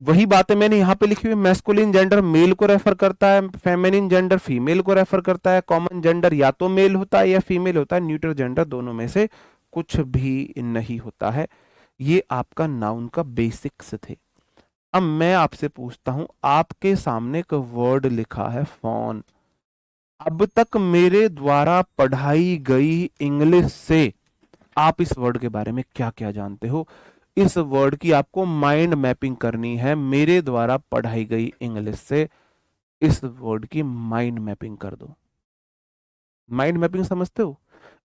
वही बातें मैंने यहां पे लिखी हुई। मैस्कुलिन जेंडर मेल को रेफर करता है, फेमिनिन जेंडर फीमेल को रेफर करता है, कॉमन जेंडर या तो मेल होता है या फीमेल होता है, न्यूट्रल जेंडर दोनों में से कुछ भी नहीं होता है। ये आपका नाउन का बेसिक्स थे। अब मैं आपसे पूछता हूं, आपके सामने एक वर्ड लिखा है फोन, अब तक मेरे द्वारा पढ़ाई गई इंग्लिश से आप इस वर्ड के बारे में क्या क्या जानते हो? इस वर्ड की आपको माइंड मैपिंग करनी है, मेरे द्वारा पढ़ाई गई इंग्लिश से इस वर्ड की माइंड मैपिंग कर दो। माइंड मैपिंग समझते हो?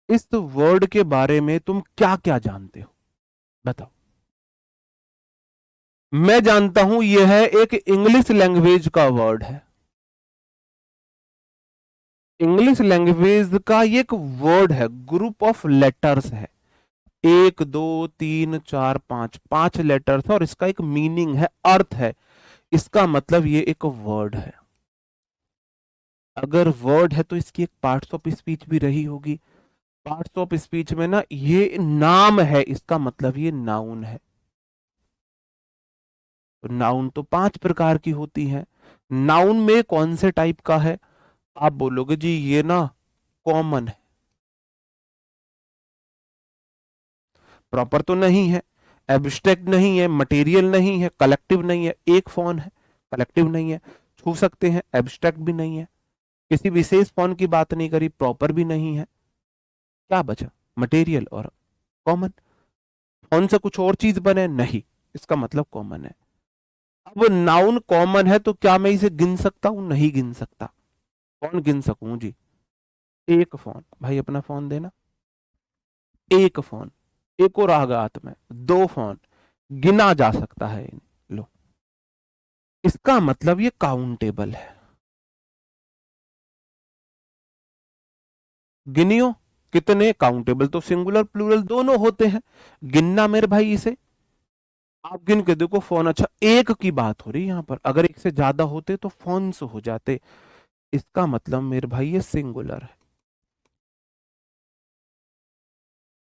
इस वर्ड के बारे में तुम क्या क्या जानते हो, बताओ। मैं जानता हूं यह है एक इंग्लिश लैंग्वेज का वर्ड है, इंग्लिश लैंग्वेज का ये एक वर्ड है, ग्रुप ऑफ लेटर्स है, एक दो तीन चार पांच, पांच लेटर्स है, और इसका एक मीनिंग है, अर्थ है। इसका मतलब ये एक वर्ड है। अगर वर्ड है तो इसकी एक पार्ट्स ऑफ स्पीच भी रही होगी। पार्ट्स ऑफ स्पीच में ना ये नाम है, इसका मतलब ये नाउन है। तो नाउन तो पांच प्रकार की होती है। नाउन में कौन से टाइप का है? आप बोलोगे जी ये ना कॉमन है, प्रॉपर तो नहीं है, एब्स्ट्रैक्ट नहीं है, मटेरियल नहीं है, कलेक्टिव नहीं है। एक फोन है, कलेक्टिव नहीं है, छू सकते हैं, एब्स्ट्रैक्ट भी नहीं है, किसी विशेष फोन की बात नहीं करी, प्रॉपर भी नहीं है। क्या बचा? मटेरियल और कॉमन। फोन से कुछ और चीज बने नहीं, इसका मतलब कॉमन है। अब नाउन कॉमन है तो क्या मैं इसे गिन सकता हूं? नहीं गिन सकता। कौन गिन सकूं जी? एक फोन, भाई अपना फोन देना, एक फोन, एक और आगा हाथ में, दो फोन, गिना जा सकता है। लो, इसका मतलब ये काउंटेबल है। गिनियो कितने? काउंटेबल तो सिंगुलर प्लूरल दोनों होते हैं, गिनना मेरे भाई इसे। आप गिन के देखो फोन, अच्छा एक की बात हो रही है यहां पर, अगर एक से ज्यादा होते तो फोन्स हो जाते। इसका मतलब मेरे भाई ये सिंगुलर है।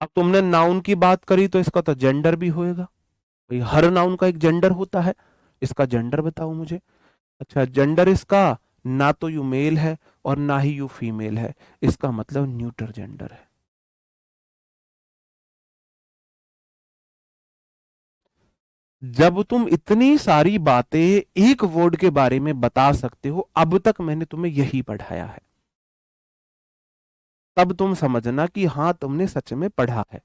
अब तुमने नाउन की बात करी तो इसका तो जेंडर भी होएगा, भाई हर नाउन का एक जेंडर होता है। इसका जेंडर बताओ मुझे। अच्छा, जेंडर इसका ना तो यू मेल है और ना ही यू फीमेल है, इसका मतलब न्यूटर जेंडर है। जब तुम इतनी सारी बातें एक वर्ड के बारे में बता सकते हो, अब तक मैंने तुम्हें यही पढ़ाया है, तब तुम समझना कि हां तुमने सच में पढ़ा है।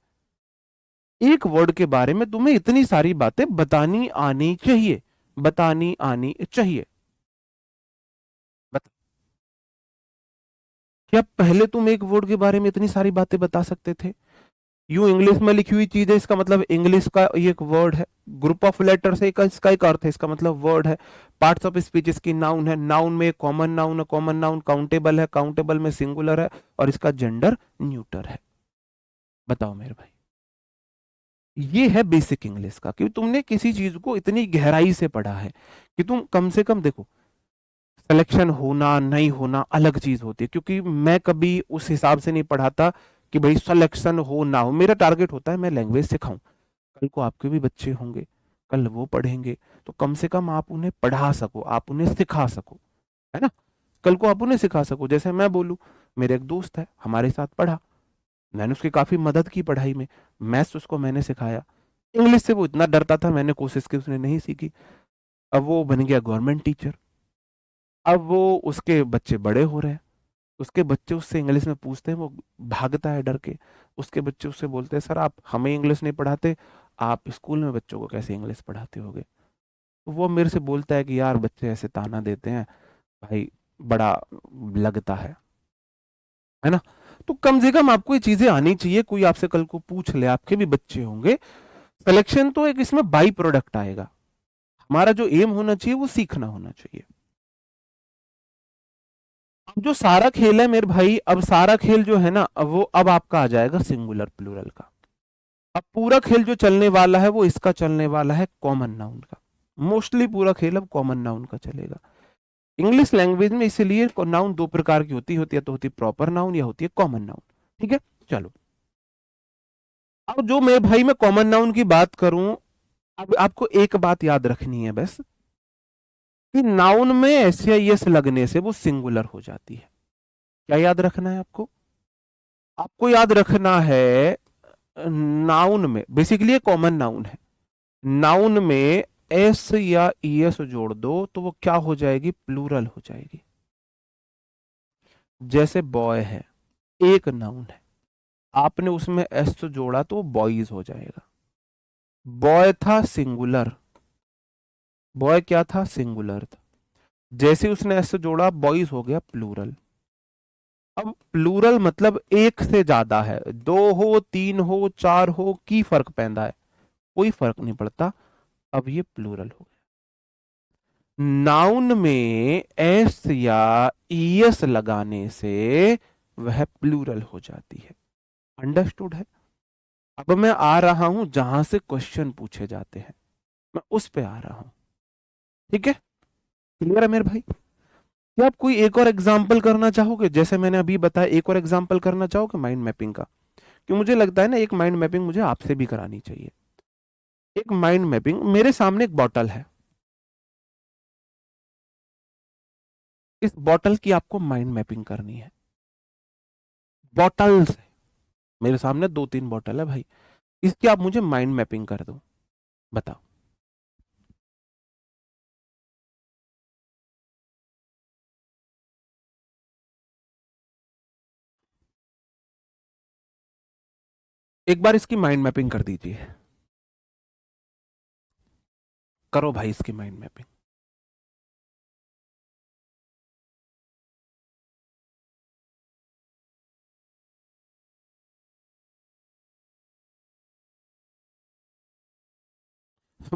एक वर्ड के बारे में तुम्हें इतनी सारी बातें बतानी आनी चाहिए, बतानी आनी चाहिए। बता, क्या पहले तुम एक वर्ड के बारे में इतनी सारी बातें बता सकते थे? यूं इंग्लिश में लिखी हुई चीज है, इसका मतलब इंग्लिश का ये एक वर्ड है। ग्रुप ऑफ लेटर से इसका एक अर्थ है, इसका मतलब वर्ड है। पार्ट्स ऑफ स्पीच इसकी नाउन है, नाउन में कॉमन नाउन है, कॉमन नाउन काउंटेबल है, काउंटेबल में सिंगुलर है, और इसका जेंडर न्यूटर है। बताओ मेरे भाई, ये है बेसिक इंग्लिश का, कि तुमने किसी चीज को इतनी गहराई से पढ़ा है कि तुम कम से कम देखो, सिलेक्शन होना नहीं होना अलग चीज होती है, क्योंकि मैं कभी उस हिसाब से नहीं पढ़ाता कि भाई सिलेक्शन हो ना हो। मेरा टारगेट होता है मैं लैंग्वेज सिखाऊं, कल को आपके भी बच्चे होंगे, कल वो पढ़ेंगे, तो कम से कम आप उन्हें पढ़ा सको, आप उन्हें सिखा सको, है ना? कल को आप उन्हें सिखा सको। जैसे मैं बोलूं, मेरे एक दोस्त है हमारे साथ पढ़ा, मैंने उसकी काफी मदद की पढ़ाई में, मैथ्स उसको मैंने सिखाया। इंग्लिश से वो इतना डरता था, मैंने कोशिश की, उसने नहीं सीखी। अब वो बन गया गवर्नमेंट टीचर। अब वो, उसके बच्चे बड़े हो रहे हैं, उसके बच्चे उससे इंग्लिश में पूछते हैं, वो भागता है डर के। उसके बच्चे उससे बोलते हैं, सर आप हमें इंग्लिश नहीं पढ़ाते, आप स्कूल में बच्चों को कैसे इंग्लिश पढ़ाते होगे? तो वो मेरे से बोलता है कि यार बच्चे ऐसे ताना देते हैं भाई, बड़ा लगता है ना? तो कम से कम आपको ये चीजें आनी चाहिए। कोई आपसे कल को पूछ ले, आपके भी बच्चे होंगे, सिलेक्शन तो एक इसमें बाई प्रोडक्ट आएगा। हमारा जो एम होना चाहिए वो सीखना होना चाहिए। अब जो सारा खेल है मेरे भाई, अब सारा खेल जो है ना, अब वो अब आपका आ जाएगा सिंगुलर प्लूरल का। अब पूरा खेल जो चलने वाला है वो इसका चलने वाला है कॉमन नाउन का। मोस्टली पूरा खेल अब कॉमन नाउन का चलेगा इंग्लिश लैंग्वेज में। इसलिए नाउन दो प्रकार की होती है, तो होती है प्रॉपर नाउन या होती है कॉमन नाउन। ठीक है, चलो। अब जो मेरे भाई मैं कॉमन नाउन की बात करूं, अब आपको एक बात याद रखनी है बस, कि नाउन में एस या एस लगने से वो सिंगुलर हो जाती है। क्या याद रखना है आपको? आपको याद रखना है, नाउन में बेसिकली कॉमन नाउन है, नाउन में एस या ईएस जोड़ दो तो वो क्या हो जाएगी? प्लूरल हो जाएगी। जैसे बॉय है, एक नाउन है, आपने उसमें एस जोड़ा तो वो बॉयज हो जाएगा। बॉय था सिंगुलर, बॉय क्या था? सिंगुलर था। जैसे उसने एस जोड़ा, बॉयज हो गया प्लूरल। अब प्लूरल मतलब एक से ज्यादा है, दो हो, तीन हो, चार हो, की फर्क पैदा है? कोई फर्क नहीं पड़ता। अब ये प्लूरल हो गया। नाउन में एस या ईएस लगाने से वह प्लूरल हो जाती है। अंडरस्टूड है? अब मैं आ रहा हूं जहां से क्वेश्चन पूछे जाते हैं, मैं उस पे आ रहा हूं। ठीक है, क्लियर है मेरे भाई? क्या आप कोई एक और एग्जाम्पल करना चाहोगे? जैसे मैंने अभी बताया, एक और एग्जाम्पल करना चाहोगे माइंड मैपिंग का? कि मुझे लगता है ना, एक माइंड मैपिंग मुझे आपसे भी करानी चाहिए। एक माइंड मैपिंग, मेरे सामने एक बॉटल है, इस बॉटल की आपको माइंड मैपिंग करनी है। बॉटल्स है मेरे सामने, दो तीन बॉटल है भाई, इसकी आप मुझे माइंड मैपिंग कर दो। बताओ। एक बार इसकी माइंड मैपिंग कर दीजिए, करो भाई इसकी माइंड मैपिंग।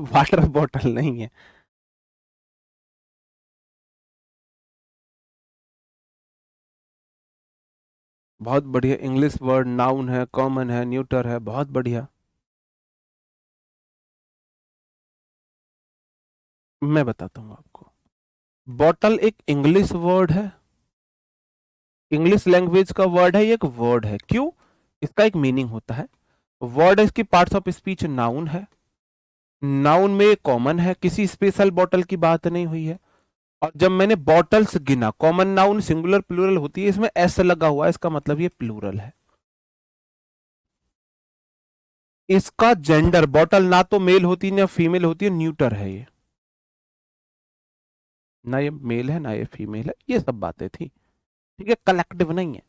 वाटर बॉटल नहीं है। बहुत बढ़िया, इंग्लिश वर्ड, नाउन है, कॉमन है, न्यूटर है, बहुत बढ़िया। मैं बताता हूं आपको, बॉटल एक इंग्लिश वर्ड है, इंग्लिश लैंग्वेज का वर्ड है, ये एक वर्ड है। क्यों? इसका एक मीनिंग होता है। वर्ड है, इसकी पार्ट्स ऑफ स्पीच नाउन है, नाउन में कॉमन है, किसी स्पेशल बॉटल की बात नहीं हुई है। और जब मैंने बॉटल्स गिना, कॉमन नाउन सिंगुलर प्लूरल होती है, इसमें एस लगा हुआ है, इसका मतलब ये प्लूरल है। इसका जेंडर, बॉटल ना तो मेल होती ना फीमेल होती है, न्यूटर है ये, ना ये मेल है ना ये फीमेल है, ये सब बातें थी। ठीक है, कलेक्टिव नहीं है।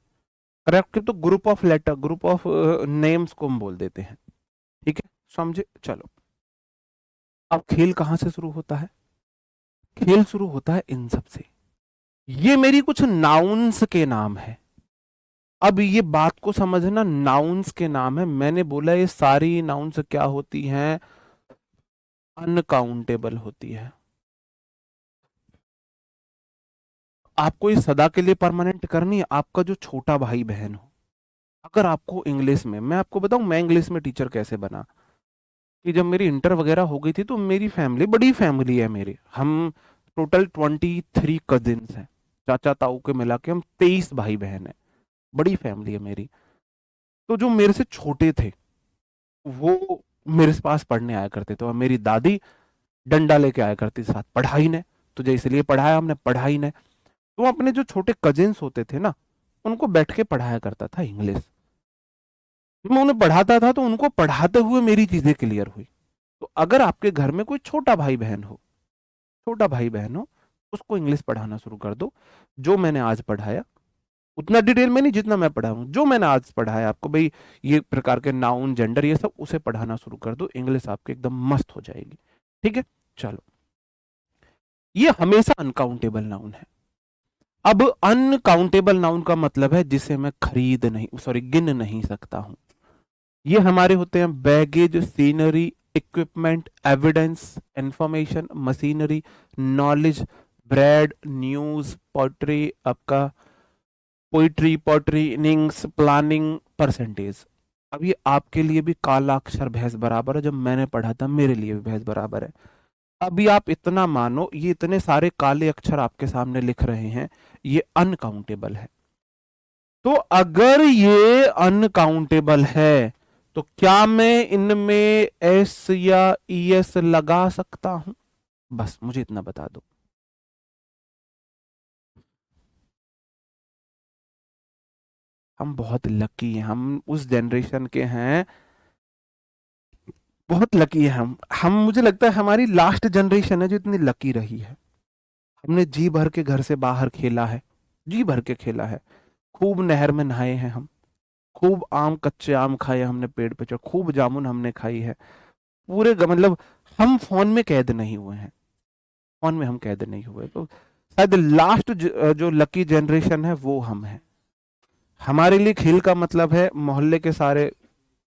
कलेक्टिव तो group of letter, group of names को हम बोल देते हैं। ठीक है, समझे? चलो, अब खेल कहां से शुरू होता है? खेल शुरू होता है इन सब से। ये मेरी कुछ नाउन्स के नाम है। अब ये बात को समझना, नाउन्स के नाम है, मैंने बोला ये सारी नाउन्स क्या होती हैं? अनकाउंटेबल होती है। आपको ये सदा के लिए परमानेंट करनी है। आपका जो छोटा भाई बहन हो, अगर आपको इंग्लिश में, मैं आपको बताऊं मैं इंग्लिश में टीचर कैसे बना, कि जब मेरी इंटर वगैरह हो गई थी तो मेरी फैमिली बड़ी फैमिली है मेरी, हम टोटल 23 कजिन्स हैं, चाचा ताऊ के मिला के हम 23 भाई बहन हैं, बड़ी फैमिली है मेरी। तो जो मेरे से छोटे थे वो मेरे पास पढ़ने आया करते थे, और मेरी दादी डंडा लेके आया करती थी साथ, पढ़ाई ने तुझे इसलिए पढ़ाया हमने, पढ़ाई ने। तो अपने जो छोटे कजिन्स होते थे ना, उनको बैठ के पढ़ाया करता था इंग्लिश। मैं उन्हें पढ़ाता था तो उनको पढ़ाते हुए मेरी चीजें क्लियर हुई। तो अगर आपके घर में कोई छोटा भाई बहन हो, छोटा भाई बहन हो, उसको इंग्लिश पढ़ाना शुरू कर दो। जो मैंने आज पढ़ाया उतना डिटेल में नहीं जितना मैं पढ़ा हूं, जो मैंने आज पढ़ाया आपको भाई, ये प्रकार के नाउन जेंडर ये सब, उसे पढ़ाना शुरू कर दो, इंग्लिश आपकी एकदम मस्त हो जाएगी। ठीक है, चलो, ये हमेशा अनकाउंटेबल नाउन है। अब अनकाउंटेबल नाउन का मतलब है जिसे मैं खरीद नहीं, सॉरी, गिन नहीं सकता हूं। ये हमारे होते हैं baggage, scenery, equipment, evidence, information, machinery, knowledge, bread, news, poetry, आपका poetry, poetry, innings, planning, percentage. अब ये आपके लिए भी काला अक्षर भैंस बराबर है, जब मैंने पढ़ा था मेरे लिए भी भैंस बराबर है। अभी आप इतना मानो, ये इतने सारे काले अक्षर आपके सामने लिख रहे हैं, ये अनकाउंटेबल है। तो अगर ये अनकाउंटेबल है तो क्या मैं इनमें एस या ई एस लगा सकता हूं? बस मुझे इतना बता दो। हम बहुत लकी हैं, हम उस जनरेशन के हैं, बहुत लकी है हम मुझे लगता है हमारी लास्ट जनरेशन है जो इतनी लकी रही है। हमने जी भर के घर से बाहर खेला है, जी भर के खेला है, खूब नहर में नहाए हैं हम, खूब आम, कच्चे आम खाए हमने पेड़ पे चढ़, खूब जामुन हमने खाई है। पूरे मतलब हम फोन में कैद नहीं हुए हैं, फोन में हम कैद नहीं हुए। तो शायद लास्ट जो लकी जनरेशन है वो हम हैं। हमारे लिए खेल का मतलब है मोहल्ले के सारे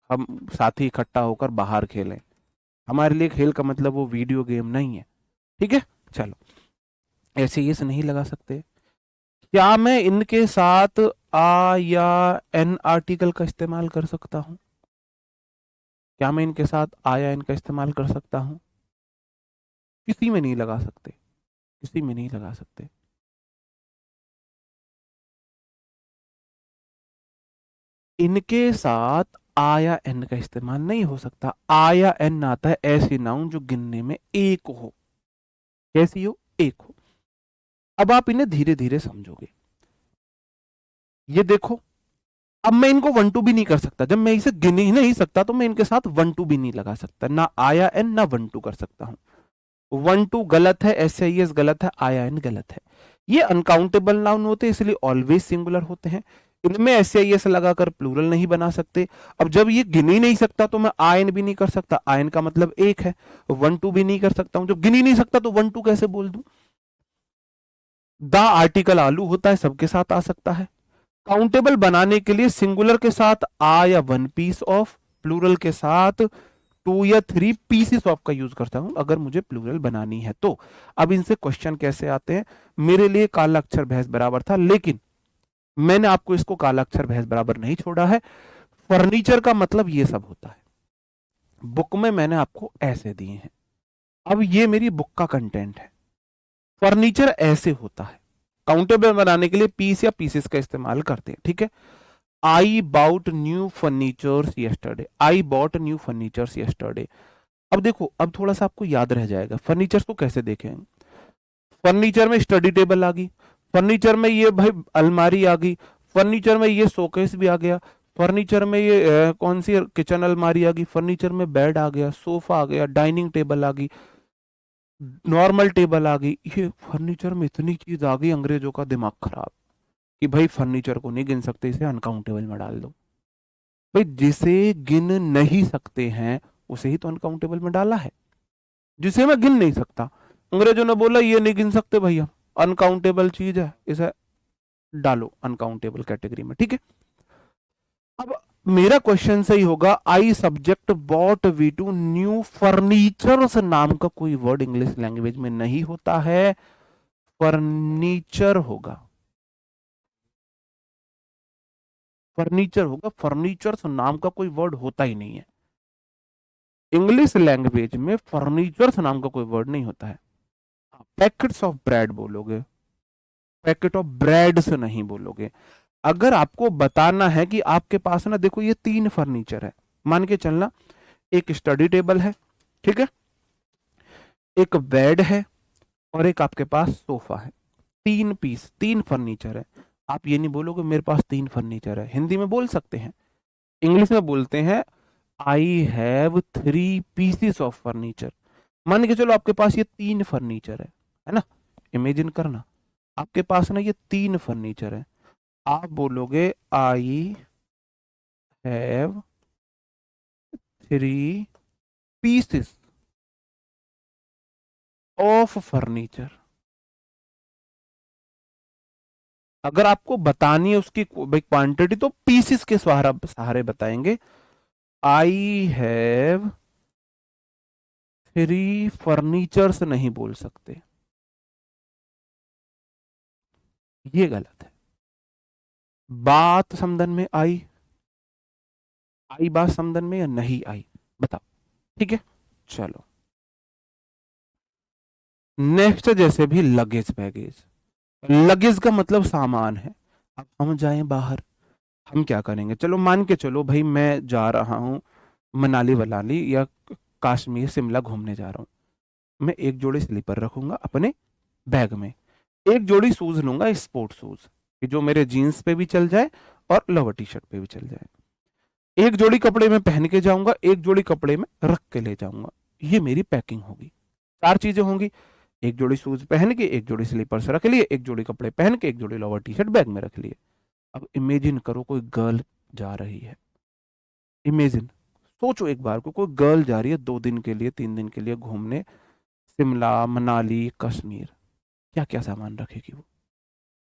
हम साथी इकट्ठा होकर बाहर खेलें। हमारे लिए खेल का मतलब वो वीडियो गेम नहीं है। ठीक है, चलो, ऐसे ये से नहीं लगा सकते। क्या मैं इनके साथ आ या एन आर्टिकल का इस्तेमाल कर सकता हूं? क्या मैं इनके साथ आ या एन का इस्तेमाल कर सकता हूं? किसी में नहीं लगा सकते, किसी में नहीं लगा सकते। इनके साथ आ या एन का इस्तेमाल नहीं हो सकता। आ या एन आता है ऐसी नाउन जो गिनने में एक हो। कैसी हो? एक हो। अब आप इन्हें धीरे धीरे समझोगे। ये देखो, अब मैं इनको वन टू भी नहीं कर सकता, जब मैं इसे गिन ही नहीं सकता तो मैं इनके साथ वन टू भी नहीं लगा सकता, ना आया एन ना वन टू कर सकता हूं। वन टू गलत है, एस आई एस गलत है, आया एन गलत है। ये अनकाउंटेबल नाउन होते हैं इसलिए ऑलवेज सिंगुलर होते हैं। इनमें एस आई एस लगाकर प्लूरल नहीं बना सकते। अब जब ये गिन ही नहीं सकता तो मैं आयन भी नहीं कर सकता, आयन का मतलब एक है। वन टू भी नहीं कर सकता हूं, जब गिन ही नहीं सकता तो वन टू कैसे बोल दूं? द आर्टिकल आलू होता है, सबके साथ आ सकता है। काउंटेबल बनाने के लिए सिंगुलर के साथ आ या वन पीस ऑफ, प्लूरल के साथ टू या थ्री पीसेस ऑफ का यूज करता हूं अगर मुझे प्लूरल बनानी है तो। अब इनसे क्वेश्चन कैसे आते हैं? मेरे लिए काला अक्षर भैंस बराबर था, लेकिन मैंने आपको इसको काला अक्षर भैंस बराबर नहीं छोड़ा है। फर्नीचर का मतलब ये सब होता है, बुक में मैंने आपको ऐसे दिए हैं। अब ये मेरी बुक का कंटेंट है। फर्नीचर ऐसे होता है। काउंटेबल बनाने के लिए पीस या पीसेस का इस्तेमाल करते हैं। ठीक है, I bought new furnitures yesterday, I bought new furnitures yesterday. अब देखो, अब थोड़ा सा आपको याद रह जाएगा फर्नीचर को कैसे देखें। फर्नीचर में स्टडी टेबल आ गई, फर्नीचर में ये भाई अलमारी आ गई, फर्नीचर में ये शोकेस भी आ गया, फर्नीचर में ये कौन सी किचन अलमारी आ गई, फर्नीचर में बेड आ गया, सोफा आ गया, डाइनिंग टेबल आ गई, नॉर्मल टेबल आ गई। ये फर्नीचर में इतनी चीज आ गई, अंग्रेजों का दिमाग खराब कि भाई फर्नीचर को नहीं गिन सकते, इसे अनकाउंटेबल में डाल दो। भाई जिसे गिन नहीं सकते हैं उसे ही तो अनकाउंटेबल में डाला है, जिसे मैं गिन नहीं सकता अंग्रेजों ने बोला ये नहीं गिन सकते भैया, अनकाउंटेबल चीज है, इसे डालो अनकाउंटेबल कैटेगरी में, ठीक है। अब मेरा क्वेश्चन सही होगा, I subject bought we two new furnitures नाम का कोई वर्ड इंग्लिश लैंग्वेज में नहीं होता है, फर्नीचर होगा, फर्नीचर होगा, फर्नीचर्स नाम का कोई वर्ड होता ही नहीं है इंग्लिश लैंग्वेज में, फर्नीचर्स नाम का कोई वर्ड नहीं होता है। पैकेट्स ऑफ ब्रेड बोलोगे, पैकेट ऑफ ब्रेड से नहीं बोलोगे। अगर आपको बताना है कि आपके पास ना देखो ये 3 फर्नीचर है, मान के चलना, एक स्टडी टेबल है, ठीक है, एक बेड है और एक आपके पास सोफा है, 3 पीस, 3 फर्नीचर है। आप ये नहीं बोलोगे मेरे पास 3 फर्नीचर है, हिंदी में बोल सकते हैं, इंग्लिश में बोलते हैं I have 3 pieces of furniture. मान के चलो आपके पास ये 3 फर्नीचर है ना, इमेजिन करना आपके पास ना ये 3 फर्नीचर है, आप बोलोगे I have 3 pieces of furniture. अगर आपको बतानी है उसकी क्वांटिटी तो पीसेस के सहारे बताएंगे, आई हैव 3 फर्नीचर्स नहीं बोल सकते, ये गलत है। बात समझन में आई, आई बात समझन में या नहीं आई, बताओ, ठीक है। चलो नेक्स्ट, जैसे भी लगेज बैगेज, लगेज का मतलब सामान है। अब हम जाएं बाहर, हम क्या करेंगे, चलो मान के चलो भाई मैं जा रहा हूँ मनाली वलाली या कश्मीर शिमला घूमने जा रहा हूँ, मैं एक जोड़ी स्लीपर रखूंगा अपने बैग में, एक जोड़ी शूज लूंगा स्पोर्ट शूज कि जो मेरे जीन्स पे भी चल जाए और लोअर टी शर्ट पे भी चल जाए, एक जोड़ी कपड़े में पहन के जाऊंगा, एक जोड़ी कपड़े में रख के ले जाऊंगा, ये मेरी पैकिंग होगी। 4 चीजें होंगी, एक जोड़ी शूज पहन के, एक जोड़ी स्लीपर्स रख लिए, एक जोड़ी कपड़े पहन के, एक जोड़ी लोअर टी शर्ट बैग में रख लिए। अब इमेजिन करो कोई गर्ल जा रही है, इमेजिन सोचो एक बार को, कोई गर्ल जा रही है 2 दिन के लिए 3 दिन के लिए घूमने शिमला मनाली कश्मीर, क्या क्या सामान रखेगी वो,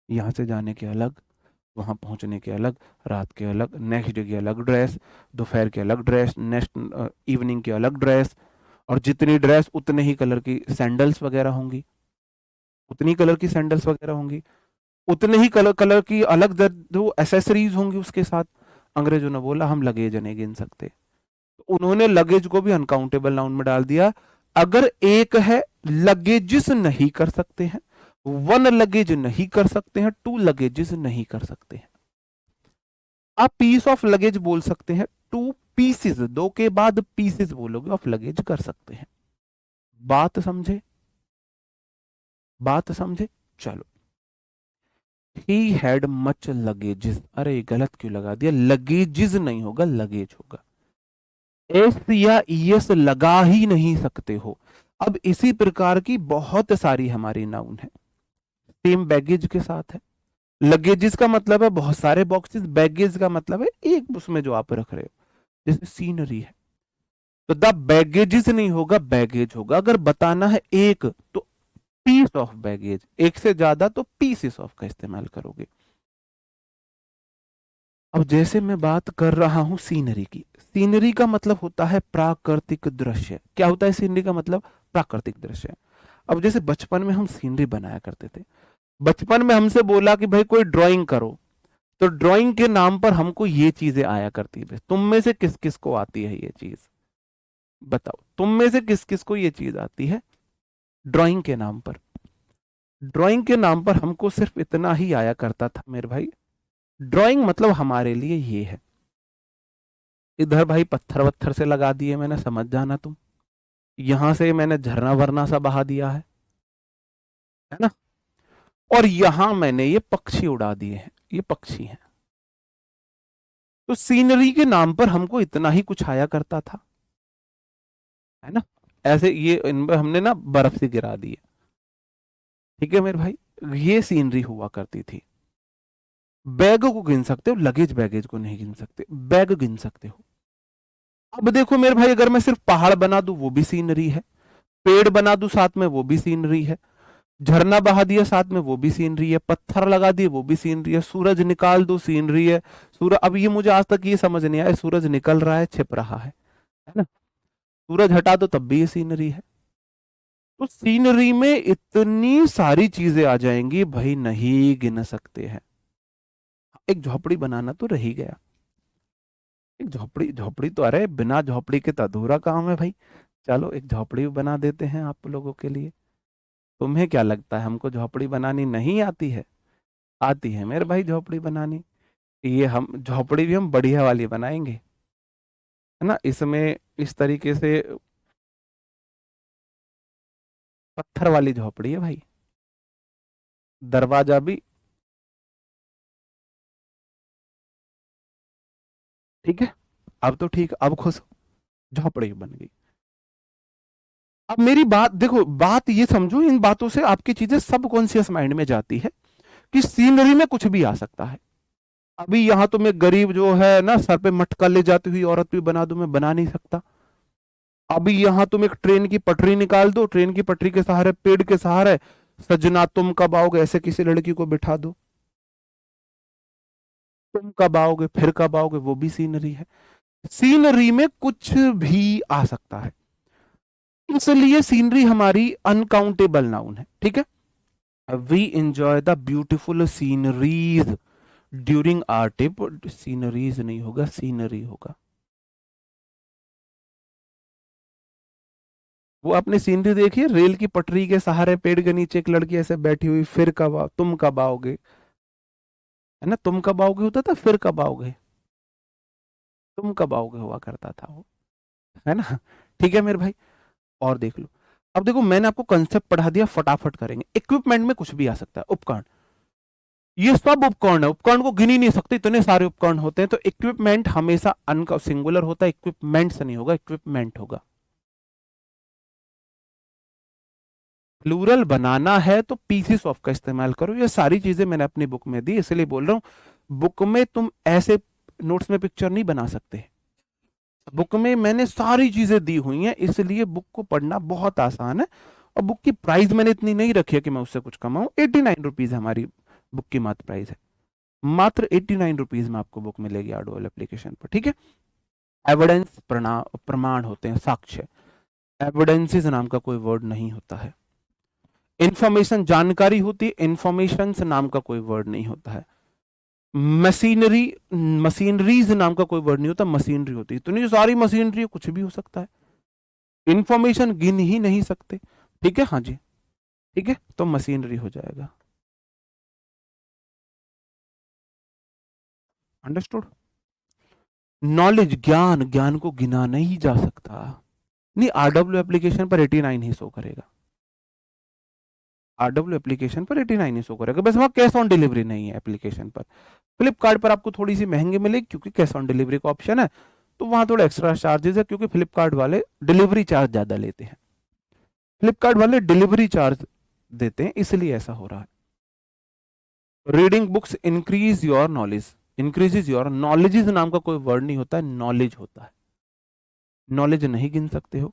यहाँ से जाने के अलग, वहाँ पहुँचने के अलग, रात के अलग, नेक्स्ट डे की अलग ड्रेस, दोपहर की अलग ड्रेस, नेक्स्ट इवनिंग की अलग ड्रेस, और जितनी ड्रेस उतने ही कलर की सैंडल्स वगैरह होंगी, उतनी कलर की सैंडल्स वगैरह होंगी, उतने ही कलर कलर की अलग जो एसेसरीज होंगी उसके साथ। अंग्रेजों ने बोला हम लगेज नहीं गिन सकते, तो उन्होंने लगेज को भी अनकाउंटेबल नाउन में डाल दिया। अगर एक है, लगेजेस नहीं कर सकते हैं, 1 लगेज नहीं कर सकते हैं, 2 लगेजेस नहीं कर सकते हैं। आप पीस ऑफ लगेज बोल सकते हैं, 2 पीसेस, 2 के बाद पीसेस बोलोगे ऑफ लगेज कर सकते हैं। बात समझे, बात समझे। चलो, ही हैड मच लगेजेस, अरे गलत क्यों लगा दिया, लगेजेस नहीं होगा लगेज होगा, एस या ईएस लगा ही नहीं सकते हो। अब इसी प्रकार की बहुत सारी हमारी नाउन है, सेम बैगेज के साथ है। लगेजेस का मतलब है बहुत सारे बॉक्सेस, बैगेज का मतलब है एक उसमें जो आप रख रहे हो, जैसे सीनरी है, तो द बैगेजेस नहीं होगा बैगेज होगा। अगर बताना है एक तो पीस ऑफ बैगेज, एक से ज्यादा तो पीसेस ऑफ का इस्तेमाल करोगे। अब जैसे मैं बात कर रहा हूं सीनरी की, सीनरी का मतलब होता है प्राकृतिक दृश्य। क्या होता है सीनरी का मतलब, प्राकृतिक दृश्य। अब जैसे बचपन में हम सीनरी बनाया करते थे, बचपन में हमसे बोला कि भाई कोई ड्राइंग करो, तो ड्राइंग के नाम पर हमको ये चीजें आया करती है। तुम में से किस किस को आती है ये चीज, बताओ, तुम में से किस किस को ये चीज आती है ड्राइंग के नाम पर। ड्राइंग के नाम पर हमको सिर्फ इतना ही आया करता था मेरे भाई, ड्राइंग मतलब हमारे लिए ये है, इधर भाई पत्थर वत्थर से लगा दिए मैंने, समझ जाना तुम, यहां से मैंने झरना वरना सा बहा दिया है ना, और यहां मैंने ये पक्षी उड़ा दिए हैं, ये पक्षी हैं। तो सीनरी के नाम पर हमको इतना ही कुछ आया करता था, है ना। ऐसे ये इन पर हमने ना बर्फ से गिरा दी है। ठीक है मेरे भाई, ये सीनरी हुआ करती थी। बैग को गिन सकते हो, लगेज बैगेज को नहीं गिन सकते, बैग गिन सकते हो। अब देखो मेरे भाई, अगर मैं सिर्फ पहाड़ बना दूं वो भी सीनरी है, पेड़ बना दूं साथ में वो भी सीनरी है, झरना बहा दिया साथ में वो भी सीनरी है, पत्थर लगा दिए वो भी सीनरी है, सूरज निकाल दो सीनरी है। सूरज, अब ये मुझे आज तक ये समझ नहीं आया, सूरज निकल रहा है छिप रहा है ना, सूरज हटा दो तब भी ये सीनरी है। तो सीनरी में इतनी सारी चीजें आ जाएंगी भाई, नहीं गिन सकते हैं। एक झोपड़ी बनाना तो रह ही गया, एक झोपड़ी, झोपड़ी तो अरे बिना झोपड़ी के तो अधूरा काम है भाई। चलो एक झोपड़ी भी बना देते हैं आप लोगों के लिए। तुम्हें क्या लगता है हमको झोपड़ी बनानी नहीं आती है? आती है मेरे भाई झोपड़ी बनानी। ये हम झोपड़ी भी हम बढ़िया वाली बनाएंगे, है ना। इसमें इस तरीके से पत्थर वाली झोपड़ी है भाई, दरवाजा भी। ठीक है, अब तो ठीक, अब खुश हो, झोपड़ी बन गई। अब मेरी बात देखो, बात ये समझो, इन बातों से आपकी चीजें सबकॉन्शियस माइंड में जाती है कि सीनरी में कुछ भी आ सकता है। अभी यहां तो मैं गरीब जो है ना, सर पे मटका ले जाती हुई औरत भी बना दूं, मैं बना नहीं सकता। अभी यहां तुम एक ट्रेन की पटरी निकाल दो, ट्रेन की पटरी के सहारे, पेड़ के सहारे, सजना तुम कब आओगे ऐसे किसी लड़की को बिठा दो, तुम कब आओगे, फिर कब आओगे, वो भी सीनरी है। सीनरी में कुछ भी आ सकता है, इसलिए सीनरी हमारी अनकाउंटेबल नाउन है। ठीक है, we enjoy the beautiful sceneries during our trip. Sceneries नहीं होगा, सीनरी होगा। वो आपने सीनरी देखी है, रेल की पटरी के सहारे पेड़ के नीचे एक लड़की ऐसे बैठी हुई, फिर कब तुम कब आओगे, है ना, तुम कब आओगे होता था, फिर कब आओगे, तुम कब आओगे हुआ करता था वो, है ना। ठीक है मेरे भाई, और देख लो। अब देखो मैंने आपको कंसेप्ट पढ़ा दिया, फटाफट करेंगे। इक्विपमेंट में कुछ भी आ सकता है, उपकरण, ये सब उपकरण है, उपकरण को गिन ही नहीं सकते, इतने सारे उपकरण होते हैं। तो इक्विपमेंट हमेशा अन सिंगुलर होता है, इक्विपमेंट्स नहीं होगा, इक्विपमेंट होगा। प्लूरल बनाना है तो पीसीस ऑफ का इस्तेमाल करो। ये सारी चीजें मैंने अपनी बुक में दी, इसलिए बोल रहा हूं, बुक में तुम ऐसे नोट्स में पिक्चर नहीं बना सकते। बुक में मैंने सारी चीजें दी हुई हैं, इसलिए बुक को पढ़ना बहुत आसान है। और बुक की प्राइस मैंने इतनी नहीं रखी है कि मैं उससे कुछ कमाऊं। 89 रुपीज हमारी बुक की मात्र प्राइस है, मात्र 89 रुपीज में आपको बुक मिलेगी आर्डोल एप्लीकेशन पर। ठीक है, एविडेंस प्रमाण होते हैं, साक्ष्य। एविडेंसेस नाम का कोई वर्ड नहीं होता है। इंफॉर्मेशन जानकारी होती है, इंफॉर्मेशन नाम का कोई वर्ड नहीं होता है। मशीनरी, मशीनरीज नाम का कोई वर्ड नहीं होता, मशीनरी होती है। इतनी सारी मशीनरी, कुछ भी हो सकता है। इंफॉर्मेशन गिन ही नहीं सकते। ठीक है, हाँ जी, ठीक है, तो मशीनरी हो जाएगा। अंडरस्टूड। नॉलेज, ज्ञान, ज्ञान को गिना नहीं जा सकता। नहीं, आरडब्ल्यू एप्लीकेशन पर 89 ही शो करेगा, आरडब्ल्यू एप्लीकेशन पर 89 ही शो करेगा। बस वहां कैश ऑन डिलीवरी नहीं है एप्लीकेशन पर। फ्लिपकार्ट पर आपको थोड़ी सी महंगी मिलेगी क्योंकि कैश ऑन डिलीवरी का ऑप्शन है, तो वहां थोड़ा एक्स्ट्रा चार्जेस है, क्योंकि फ्लिपकार्ट वाले डिलीवरी चार्ज ज्यादा लेते हैं। फ्लिपकार्ट वाले डिलीवरी चार्ज देते हैं, इसलिए ऐसा हो रहा है। Reading books increase your knowledge, increases your knowledge नाम का कोई वर्ड नहीं होता है, नॉलेज होता है। नॉलेज नहीं गिन सकते हो।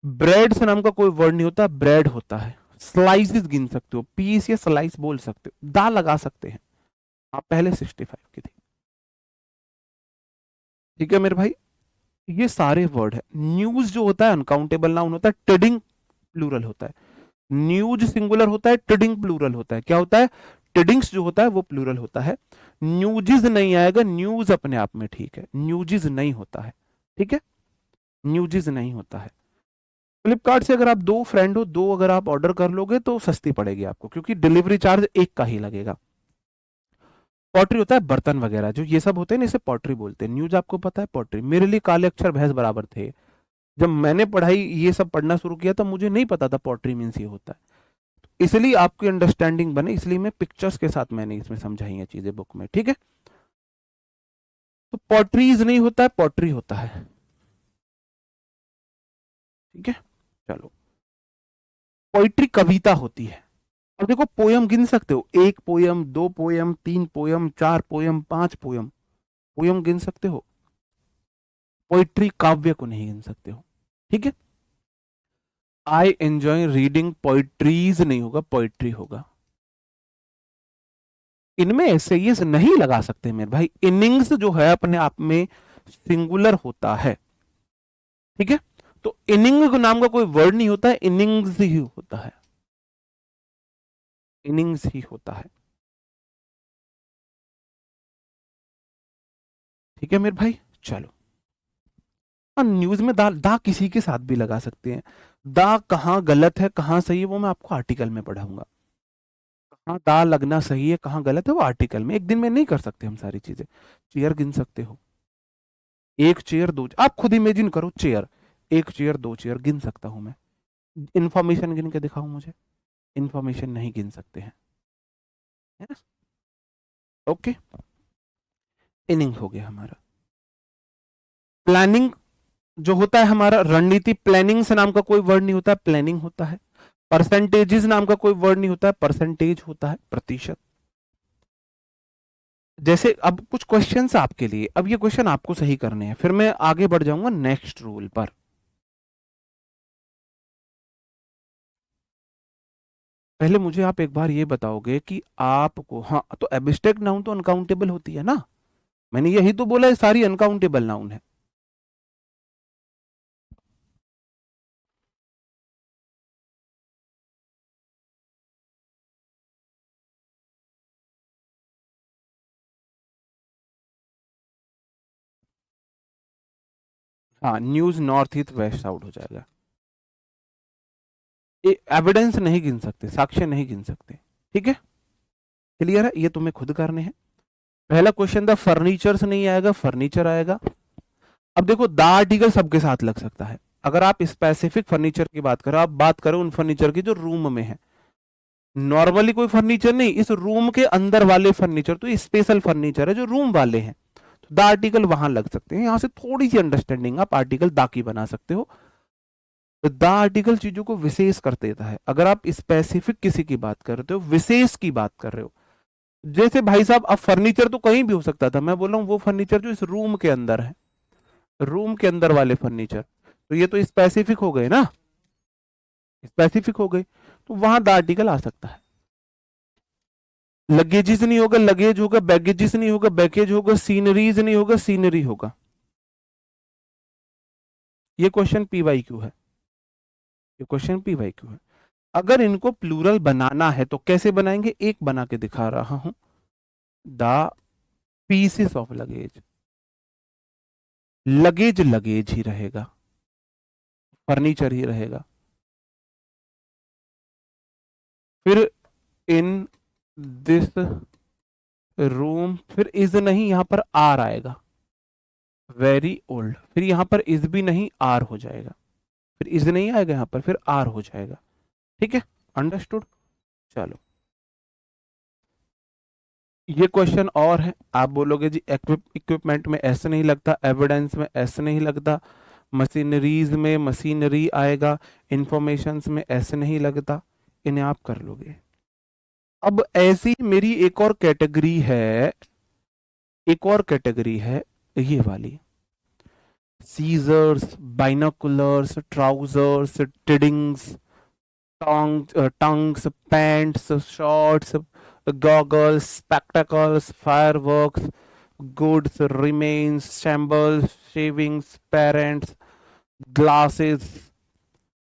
ब्रेड नाम का कोई वर्ड नहीं होता, ब्रेड होता है। स्लाइसेस गिन सकते हो, पीस या स्लाइस बोल सकते हो, दा लगा सकते हैं आप, पहले 65 की थी। ठीक है मेरे भाई, ये सारे वर्ड है। न्यूज जो होता है अनकाउंटेबल नाउन होता है, ट्रेडिंग प्लूरल होता है। न्यूज सिंगुलर होता है, ट्रेडिंग प्लूरल होता है। क्या होता है? ट्रेडिंग्स जो होता है वो प्लूरल होता है। न्यूजिज नहीं आएगा, न्यूज अपने आप में ठीक है, न्यूजिज नहीं होता है। ठीक है, न्यूजिज नहीं होता है। फ्लिपकार्ट से अगर आप दो फ्रेंड हो, दो अगर आप ऑर्डर कर लोगे तो सस्ती पड़ेगी आपको, क्योंकि डिलीवरी चार्ज एक का ही लगेगा। पॉटरी होता है बर्तन वगैरह, जो ये सब होते हैं ना, इसे पॉटरी बोलते हैं। न्यूज आपको पता है, पॉटरी। मेरे लिए काले अक्षर भैंस बराबर थे। जब मैंने पढ़ाई ये सब पढ़ना शुरू किया तो मुझे नहीं पता था पॉटरी मीन्स ये होता है। इसलिए आपकी अंडरस्टैंडिंग बने, इसलिए मैं पिक्चर्स के साथ मैंने इसमें समझाई है चीजें बुक में। ठीक है, तो पोट्रीज नहीं होता है, पोट्री होता है। ठीक है, चलो। पोइट्री कविता होती है। अब देखो पोयम गिन सकते हो, एक पोयम, दो पोयम, तीन पोयम, चार पोयम, पांच पोयम, पोयम गिन सकते हो। पोइट्री काव्य को नहीं गिन सकते हो। ठीक है, आई एंजॉय रीडिंग पोइट्रीज नहीं होगा, पोइट्री होगा। इनमें ऐसे ये नहीं लगा सकते मेरे भाई, इनिंग्स जो है अपने आप में सिंगुलर होता है। ठीक है, तो इनिंग नाम का कोई वर्ड नहीं होता है, इनिंग्स ही होता है, इनिंग्स ही होता है। ठीक है मेरे भाई, चलो। हाँ, न्यूज में दा किसी के साथ भी लगा सकते हैं। दा कहाँ गलत है कहाँ सही है वो मैं आपको आर्टिकल में पढ़ाऊंगा। कहाँ दा लगना सही है कहाँ गलत है वो आर्टिकल में, एक दिन में नहीं कर सकते हम सारी चीजें। चेयर गिन सकते हो, एक चेयर दो, आप खुद इमेजिन करो चेयर, एक चेयर दो चेयर गिन सकता हूं मैं। इंफॉर्मेशन गिन के दिखाओ मुझे, इंफॉर्मेशन नहीं गिन सकते हैं, है ना। ओके, इनिंग हो गया हमारा। प्लानिंग जो होता है हमारा, रणनीति, प्लानिंग्स नाम का कोई वर्ड नहीं होता है, प्लानिंग होता है। परसेंटेजेस नाम का कोई वर्ड नहीं होता है, परसेंटेज होता है, प्रतिशत। जैसे अब कुछ क्वेश्चंस आपके लिए, अब ये क्वेश्चन आपको सही करने हैं, फिर मैं आगे बढ़ जाऊंगा नेक्स्ट रूल पर। पहले मुझे आप एक बार ये बताओगे कि आपको, हाँ तो एब्स्ट्रैक्ट नाउन तो अनकाउंटेबल होती है ना, मैंने यही तो बोला है सारी अनकाउंटेबल नाउन है। हाँ, news north east west south हो जाएगा। ये एविडेंस नहीं गिन सकते, साक्ष्य नहीं गिन सकते। ठीक है, क्लियर है, ये तुम्हें खुद करने हैं। पहला क्वेश्चन था फर्नीचर से नहीं आएगा, फर्नीचर आएगा। अब देखो द आर्टिकल सबके साथ लग सकता है, अगर आप स्पेसिफिक फर्नीचर की बात करो, आप बात करो उन फर्नीचर की जो रूम में है, नॉर्मली कोई फर्नीचर नहीं, इस रूम के अंदर वाले फर्नीचर, तो ये स्पेशल फर्नीचर है जो रूम वाले हैं, तो द आर्टिकल वहां लग सकते हैं। यहां से थोड़ी सी अंडरस्टैंडिंग आप आर्टिकल दा की बना सकते हो। तो द आर्टिकल चीजों को विशेष कर देता है, अगर आप स्पेसिफिक किसी की बात कर रहे हो, विशेष की बात कर रहे हो। जैसे भाई साहब, अब फर्नीचर तो कहीं भी हो सकता था, मैं बोल रहा हूँ वो फर्नीचर जो इस रूम के अंदर है, रूम के अंदर वाले फर्नीचर, तो ये तो स्पेसिफिक हो गए ना, स्पेसिफिक हो गए, तो वहां द आर्टिकल आ सकता है। लगेजेस नहीं होगा, लगेज होगा, बैगेजेस नहीं होगा, बैगेज होगा, सीनरीज नहीं होगा, सीनरी होगा। ये क्वेश्चन पीवाईक्यू है, ये क्वेश्चन पीवाईक्यू है। अगर इनको प्लूरल बनाना है तो कैसे बनाएंगे, एक बना के दिखा रहा हूं, the pieces of luggage, luggage luggage ही रहेगा, फर्नीचर ही रहेगा। फिर इन दिस रूम, फिर इज नहीं, यहां पर आर आएगा, वेरी ओल्ड, फिर यहां पर इज भी नहीं, आर हो जाएगा, फिर इज नहीं आएगा यहां पर, फिर आर हो जाएगा। ठीक है, अंडरस्टूड। चलो, ये क्वेश्चन और है, आप बोलोगे जी इक्विपमेंट में एस नहीं लगता, एविडेंस में एस नहीं लगता, मशीनरीज में मशीनरी आएगा, इंफॉर्मेशन में एस नहीं लगता, इन्हें आप कर लोगे। अब ऐसी मेरी एक और कैटेगरी है, एक और कैटेगरी है ये वाली, scissors, binoculars, trousers, tidings, tongs, pants, shorts, goggles, spectacles, fireworks, goods, remains, shambles, shavings, parents, glasses,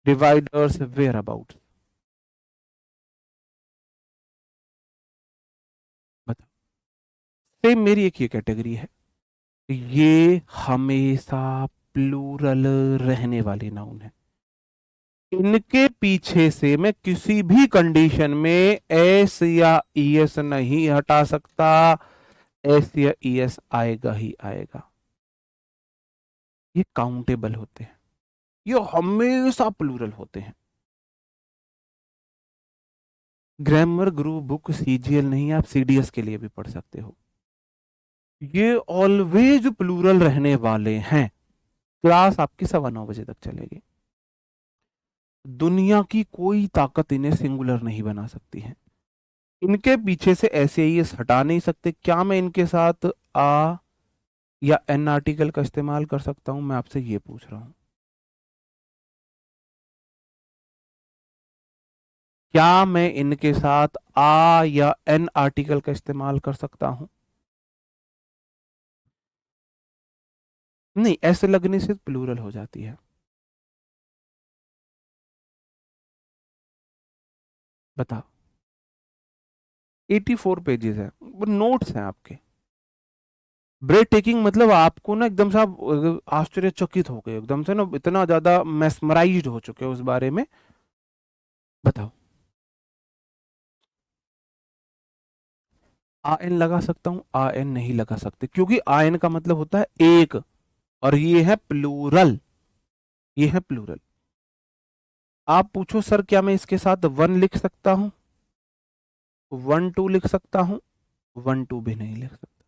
dividers, whereabouts. बताओ, सेम मेरी एक ये कैटेगरी है, ये हमेशा प्लूरल रहने वाली नाउन है। इनके पीछे से मैं किसी भी कंडीशन में एस या ईएस नहीं हटा सकता, एस या ईएस आएगा ही आएगा। ये काउंटेबल होते हैं, ये हमेशा प्लूरल होते हैं। ग्रामर गुरु बुक सीजीएल नहीं, आप सीडीएस के लिए भी पढ़ सकते हो। ये ऑलवेज प्लूरल रहने वाले हैं। क्लास आपकी 9:15 बजे तक चलेगी। दुनिया की कोई ताकत इन्हें सिंगुलर नहीं बना सकती है। इनके पीछे से ऐसे ही हटा नहीं सकते। क्या मैं इनके साथ आ या एन आर्टिकल का इस्तेमाल कर सकता हूं? मैं आपसे ये पूछ रहा हूं। क्या मैं इनके साथ आ या एन आर्टिकल का इस्तेमाल कर सकता हूं? नहीं, ऐसे लगने से प्लूरल हो जाती है। बताओ। 84 पेजेस है, वो नोट्स हैं आपके। ब्रेक टेकिंग मतलब आपको ना एकदम से आप आश्चर्यचकित हो गए, एकदम से ना इतना ज्यादा मेस्मराइज्ड हो चुके हो उस बारे में। बताओ। आ एन लगा सकता हूं? आ एन नहीं लगा सकते, क्योंकि आ एन का मतलब होता है एक, और ये है प्लूरल। ये है प्लूरल। आप पूछो सर क्या मैं इसके साथ वन लिख सकता हूं? वन टू लिख सकता हूं? वन टू भी नहीं लिख सकता।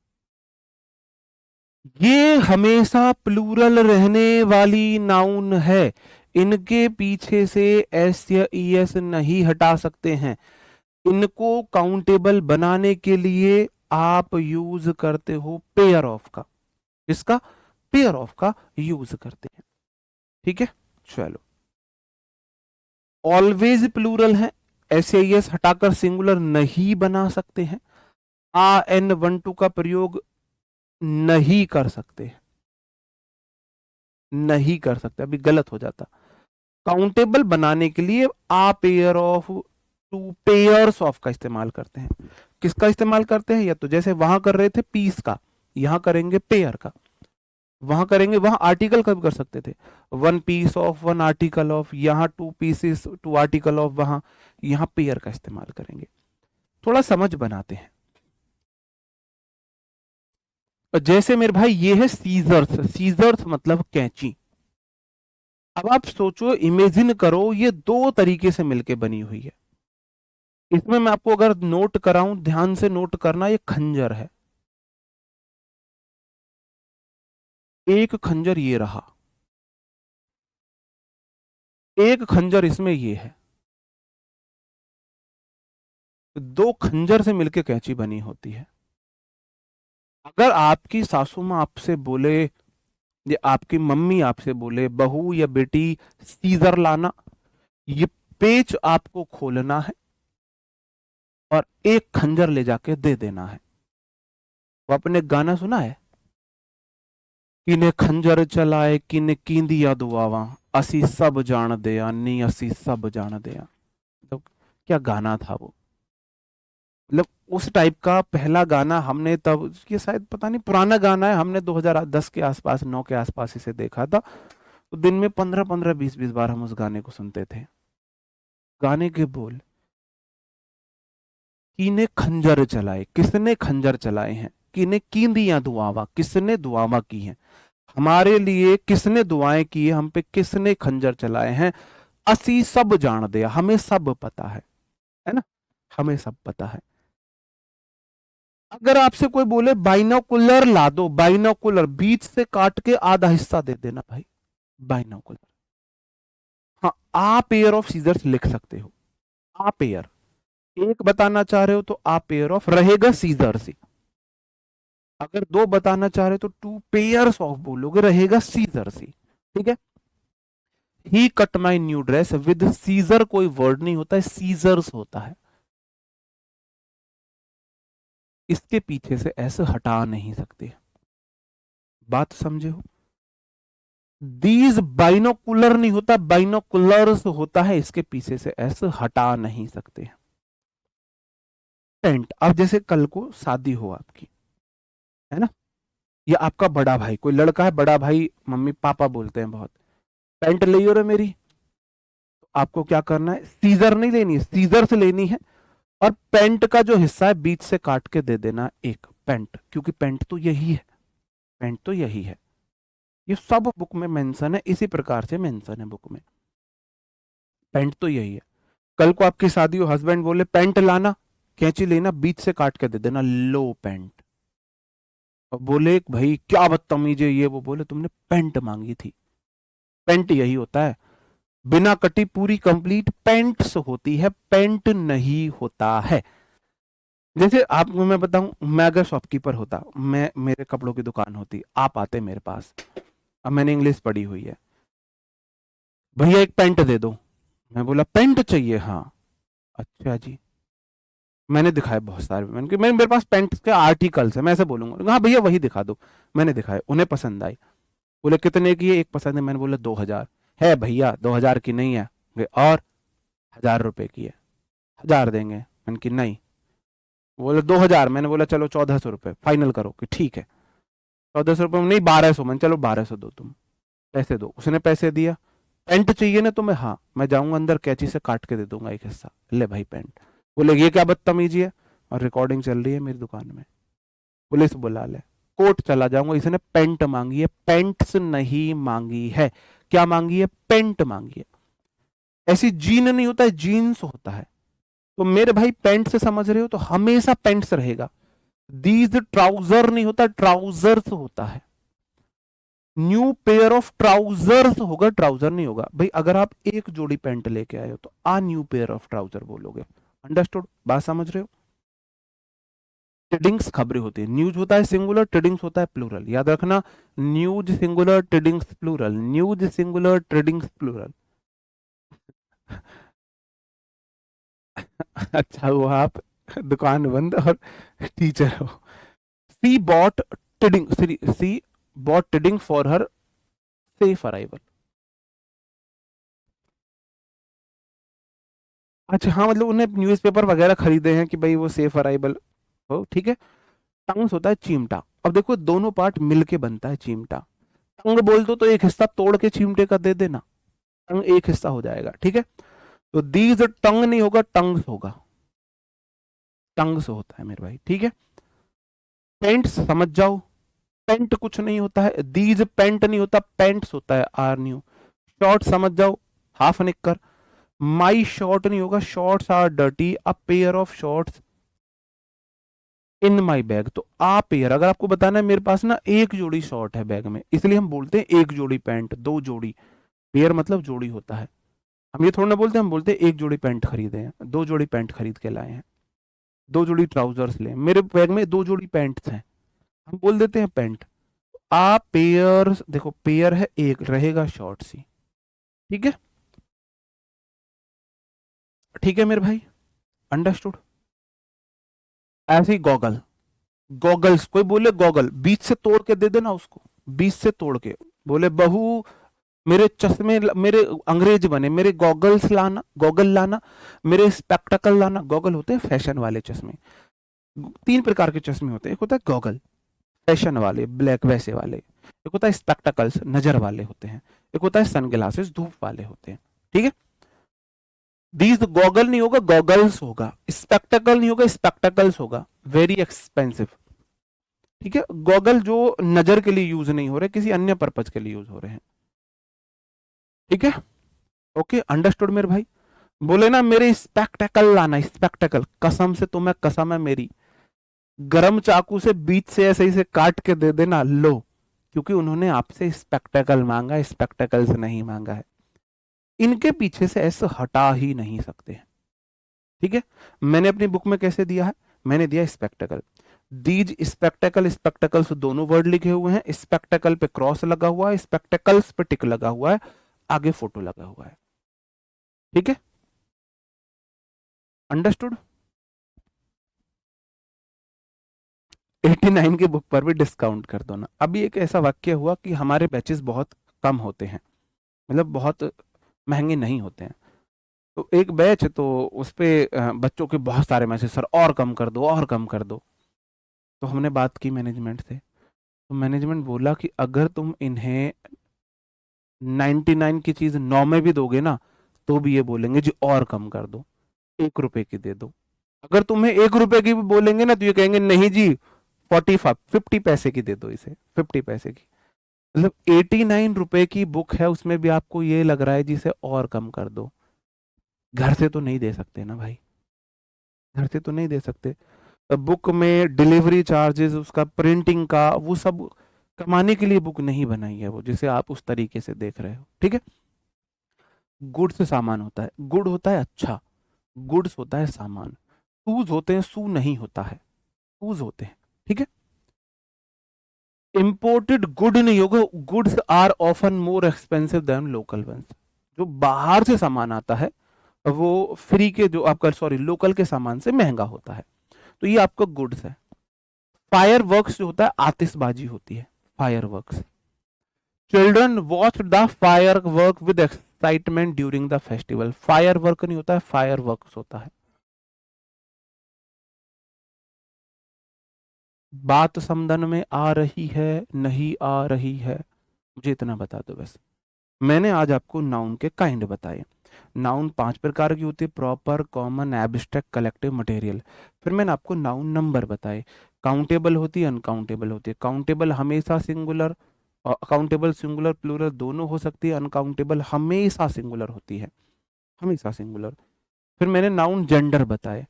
ये हमेशा प्लूरल रहने वाली नाउन है। इनके पीछे से एस या ई एस नहीं हटा सकते हैं। इनको काउंटेबल बनाने के लिए आप यूज करते हो पेयर ऑफ का। इसका पेयर ऑफ का यूज करते हैं। ठीक है, चलो। ऑलवेज प्लूरल है, एस या ई एस हटाकर सिंगुलर नहीं बना सकते हैं। आ एन वन टू का प्रयोग नहीं कर सकते। नहीं कर सकते, अभी गलत हो जाता। काउंटेबल बनाने के लिए a pair of, two pairs of का इस्तेमाल करते हैं। किसका इस्तेमाल करते हैं? या तो जैसे वहां कर रहे थे पीस का, यहां करेंगे पेयर का। वहां करेंगे, वहां आर्टिकल का भी कर सकते थे, one piece of, one article of. यहां two pieces, two article of. वहां, यहां पेयर का इस्तेमाल करेंगे। थोड़ा समझ बनाते हैं। जैसे मेरे भाई ये है सीजर्स। सीजर्स मतलब कैंची। अब आप सोचो, इमेजिन करो, ये दो तरीके से मिलके बनी हुई है। इसमें मैं आपको अगर नोट कराऊं, ध्यान से नोट करना, ये खंजर है। एक खंजर ये रहा, एक खंजर इसमें ये है। दो खंजर से मिलके कैंची बनी होती है। अगर आपकी सासू माँ आपसे बोले, या आपकी मम्मी आपसे बोले, बहू या बेटी सीजर लाना, ये पेच आपको खोलना है और एक खंजर ले जाके दे देना है। वो आपने गाना सुना है, किने खंजर चलाए किने कींदिया दुआवा, असी सब जान दिया नी, असी सब जान दिया। तो क्या गाना था वो। मतलब उस टाइप का पहला गाना हमने तब, ये शायद पता नहीं पुराना गाना है, हमने 2010 के आसपास, 9 के आसपास इसे देखा था। तो दिन में 15-15, 20-20 बार हम उस गाने को सुनते थे। गाने के बोल, कीने खंजर चलाए, किसने खंजर चलाए हैं? कीने कींदियां दुआवा, किसने दुआवा की हैं हमारे लिए? किसने दुआएं की है हम पे? किसने खंजर चलाए हैं? असी सब जान दिया, हमें सब पता है ना? हमें सब पता है। अगर आपसे कोई बोले बाइनोकुलर ला दो, बाइनोकुलर बीच से काट के आधा हिस्सा दे देना भाई, बाइनोकुलर। हाँ, आ पेयर ऑफ सीजर्स लिख सकते हो। आ पेयर, एक बताना चाह रहे हो तो आ पेयर ऑफ रहेगा सीजर्स ही। अगर दो बताना चाह रहे हो तो टू पेयर्स ऑफ बोलोगे, रहेगा सीजर्स ही। ठीक है। He cut my new dress, with scissor कोई वर्ड नहीं होता है, सीजर्स होता है। इसके पीछे से ऐसे हटा नहीं सकते। बात समझे हो? दीज बाइनोकुलर नहीं होता, बाइनोकुलर्स होता है। इसके पीछे से ऐसे हटा नहीं सकते। टेंट, अब जैसे कल को शादी हो आपकी, है ना? या आपका बड़ा भाई, कोई लड़का है, बड़ा भाई, मम्मी पापा बोलते हैं बहुत, पेंट ले रे मेरी। तो आपको क्या करना है? सीजर नहीं लेनी है, सीजर से लेनी है, और पेंट का जो हिस्सा है बीच से काट के दे देना एक पेंट, क्योंकि पेंट तो यही है। पेंट तो यही है। ये सब बुक में मेंशन है, इसी प्रकार से मेंशन है बुक में। पेंट तो यही है। कल को आपकी शादी हो, हस्बैंड बोले पेंट लाना, कैंची लेना, बीच से काट के दे देना, लो पेंट। और बोले भाई क्या बदतमीज है ये वो, बोले तुमने पेंट मांगी थी। पेंट यही होता है, बिना कटी पूरी कंप्लीट पेंट्स होती है, पेंट नहीं होता है। जैसे आपको मैं बताऊं, मैं अगर शॉपकीपर होता, मैं मेरे कपड़ों की दुकान होती, आप आते मेरे पास, अब मैंने इंग्लिश पढ़ी हुई है, भैया एक पेंट दे दो। मैं बोला पेंट चाहिए, हाँ अच्छा जी। मैंने दिखाए बहुत सारे, मैंने कि मेरे पास पेंट के आर्टिकल्स है, मैं ऐसे बोलूंगा हाँ भैया वही दिखा दो। मैंने दिखाए, उन्हें पसंद आई, बोले कितने की है, एक पसंद है, मैंने बोला 2000 है भैया, 2000 की नहीं है। और 1000 रुपए की है, 1000 देंगे, मैंने कि नहीं। बोले 2000, मैंने बोला चलो 1400 रुपये फाइनल करो, कि ठीक है। 1400 रुपये में नहीं, 1200, मैंने चलो 1200 दो तुम, पैसे दो। उसने पैसे दिया। पेंट चाहिए ना तुम्हें, हाँ मैं जाऊंगा अंदर कैंची से काट के दे दूंगा एक हिस्सा, ले भाई पेंट। बोले ये क्या बदतमीजी है, और रिकॉर्डिंग चल रही है मेरी दुकान में, पुलिस बुला ले, कोर्ट चला जाऊंगा, इसने पेंट मांगी है, पेंट्स नहीं मांगी है। क्या मांगी है, पेंट मांगी है। ऐसी जीन नहीं होता है, जीन्स होता है। तो मेरे भाई पेंट से समझ रहे हो, तो हमेशा पेंट्स रहेगा। दीज ट्राउजर नहीं होता, ट्राउजर्स होता है। न्यू पेयर ऑफ ट्राउजर्स होगा, ट्राउजर नहीं होगा भाई। अगर आप एक जोड़ी पैंट लेके आए हो तो आ न्यू पेयर ऑफ ट्राउजर बोलोगे। अंडरस्टूड, बात समझ रहे हो। टिडिंग्स खबरें होती है, न्यूज होता है सिंगुलर, टिडिंग्स होता है प्लूरल, याद रखना। News singular, tidings plural, news singular, tidings plural. अच्छा हुआ आप दुकान बंद और टीचर हो। She bought tiding, she bought tiding for her safe arrival. अच्छा हाँ, मतलब उन्हें न्यूज़पेपर वगैरह खरीदे हैं कि भाई वो सेफ अराइवल हो, ठीक है। टंग्स होता है चिमटा। अब देखो दोनों पार्ट मिलके बनता है चिमटा। टंग बोल दो तो एक हिस्सा तोड़ के चिमटे का दे देना, टंग एक हिस्सा हो जाएगा, ठीक है। तो दीज टंग नहीं होगा, टंग्स होगा, टंग्स होता है मेरे भाई, ठीक है। पेंट्स समझ जाओ, पेंट कुछ नहीं होता है, दीज पेंट नहीं होता, पेंट्स होता है, आर न्यू। शॉर्ट समझ जाओ, हाफ निक्कर। माई शॉर्ट नहीं होगा, shorts are dirty, a pair of shorts in my bag. तो आ पेयर, अगर आपको बताना है मेरे पास ना एक जोड़ी शॉर्ट है बैग में, इसलिए हम बोलते हैं एक जोड़ी पैंट, दो जोड़ी। पेयर मतलब जोड़ी होता है। हम ये थोड़ा ना बोलते, हम बोलते हैं एक जोड़ी पैंट खरीदे हैं, दो जोड़ी पैंट खरीद के लाए हैं, दो जोड़ी ट्राउजर्स ले, मेरे बैग में दो जोड़ी पैंट्स हैं, हम बोल देते हैं पैंट। आ पेयर, देखो पेयर है एक, रहेगा शॉर्ट सी, ठीक है। ठीक है मेरे भाई, अंडरस्टूड। ऐसे ही गॉगल, गॉगल्स, कोई बोले गॉगल, बीच से तोड़ के दे देना उसको, बीच से तोड़ के। बोले बहू मेरे चश्मे, मेरे अंग्रेज बने, मेरे गॉगल्स लाना, गॉगल लाना, मेरे स्पेक्टिकल लाना। गॉगल होते हैं फैशन वाले चश्मे। तीन प्रकार के चश्मे होते हैं, एक होता है गॉगल फैशन वाले ब्लैक वैसे वाले, एक होता है स्पेक्टिकल्स नजर वाले होते हैं, एक होता है सनग्लासेस धूप वाले होते हैं, ठीक है। दीज गॉगल नहीं होगा, गॉगल्स होगा। स्पेक्टिकल नहीं होगा, स्पेक्टिकल्स होगा, वेरी एक्सपेंसिव, ठीक है। गॉगल जो नजर के लिए यूज नहीं हो रहे, किसी अन्य पर्पज के लिए यूज हो रहे हैं, ठीक है। ओके अंडरस्टूड मेरे भाई। बोले ना मेरे स्पेक्टिकल लाना, स्पेक्टिकल, कसम से तुम्हें कसम है मेरी, गरम चाकू से बीच से ऐसे ही से काट के दे देना, लो। क्योंकि उन्होंने आपसे स्पेक्टिकल मांगा, स्पेक्टिकल्स नहीं मांगा है। इनके पीछे से ऐसे हटा ही नहीं सकते, ठीक है। मैंने अपनी बुक में कैसे दिया है, मैंने दिया स्पेक्टिकल। दीज स्पेक्टिकल, स्पेक्टिकल्स दोनों वर्ड लिखे हुए हैं, स्पेक्टिकल पे क्रॉस लगा हुआ है, स्पेक्टिकल्स पे टिक लगा हुआ है, आगे फोटो लगा हुआ है, ठीक है। अंडरस्टूड। 89 की बुक पर भी डिस्काउंट कर दो ना। अभी एक ऐसा वाक्य हुआ कि हमारे बैचेस बहुत कम होते हैं, मतलब बहुत महंगे नहीं होते हैं। तो एक बैच, तो उस पे बच्चों के बहुत सारे मैसेज, सर और कम कर दो, और कम कर दो। तो हमने बात की मैनेजमेंट से, तो मैनेजमेंट बोला कि अगर तुम इन्हें 99 की चीज 9 में भी दोगे ना, तो भी ये बोलेंगे जी और कम कर दो, 1 रुपए की दे दो। अगर तुम्हें 1 रुपए की भी बोलेंगे ना, तो ये कहेंगे नहीं जी 45, 50 पैसे की दे दो इसे, 50 पैसे की। मतलब 89 रुपए की बुक है, उसमें भी आपको ये लग रहा है जिसे और कम कर दो। घर से तो नहीं दे सकते ना भाई, घर से तो नहीं दे सकते। बुक में डिलीवरी चार्जेस, उसका प्रिंटिंग का, वो सब कमाने के लिए बुक नहीं बनाई है वो, जिसे आप उस तरीके से देख रहे हो। ठीक है, गुड से सामान होता है, गुड होता है अच्छा, गुड्स होता है सामान, टूज होते हैं, सू नहीं होता है, टूज होते हैं। ठीक है, इंपोर्टेड गुड नहीं होगा, goods are often more expensive than local ones. जो बाहर से सामान आता है वो फ्री के, जो आपका सॉरी लोकल के सामान से महंगा होता है। तो ये आपका गुड्स है। फायर वर्क्स जो होता है, आतिशबाजी होती है, fire works. Children watch the fire work with excitement during the festival. Fire work नहीं होता है, फायर वर्क्स होता है। बात समझ में आ रही है, नहीं आ रही है, मुझे इतना बता दो बस। मैंने आज आपको नाउन के काइंड बताए। नाउन 5 प्रकार की होती है, proper, common, abstract, collective, material. फिर मैंने आपको नाउन नंबर बताए। काउंटेबल होती है, अनकाउंटेबल होती है। काउंटेबल हमेशा सिंगुलर, अकाउंटेबल सिंगुलर प्लूरल दोनों हो सकती है। अनकाउंटेबल हमेशा सिंगुलर होती है, हमेशा सिंगुलर। फिर मैंने नाउन जेंडर बताए,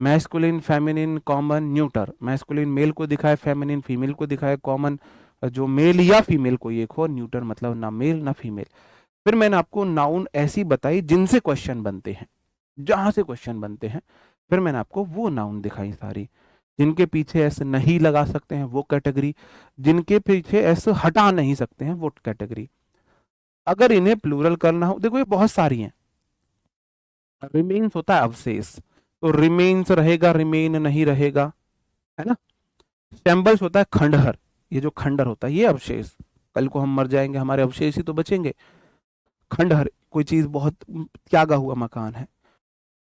masculine, feminine, common, neuter. Masculine male को दिखाए, फेमिनिन फीमेल को दिखाए, कॉमन जो मेल या फीमेल कोई एक हो, न्यूटर मतलब ना मेल ना फीमेल। फिर मैंने आपको नाउन ऐसी बताई जिनसे क्वेश्चन बनते हैं, जहां से क्वेश्चन बनते हैं। फिर मैंने आपको वो नाउन दिखाई सारी, जिनके पीछे एस नहीं लगा सकते हैं वो कैटेगरी, जिनके पीछे एस हटा नहीं सकते हैं वो कैटेगरी। अगर इन्हें प्लूरल करना हो, देखो ये बहुत सारी हैं। रिमेन्स होता है अवशेष, तो रिमेन्स रहेगा, रिमेन नहीं रहेगा, है ना। शैम्बल्स होता है खंडहर, ये जो खंडहर होता है ये अवशेष, कल को हम मर जाएंगे हमारे अवशेष ही तो बचेंगे। खंडहर कोई चीज बहुत त्यागा हुआ मकान है।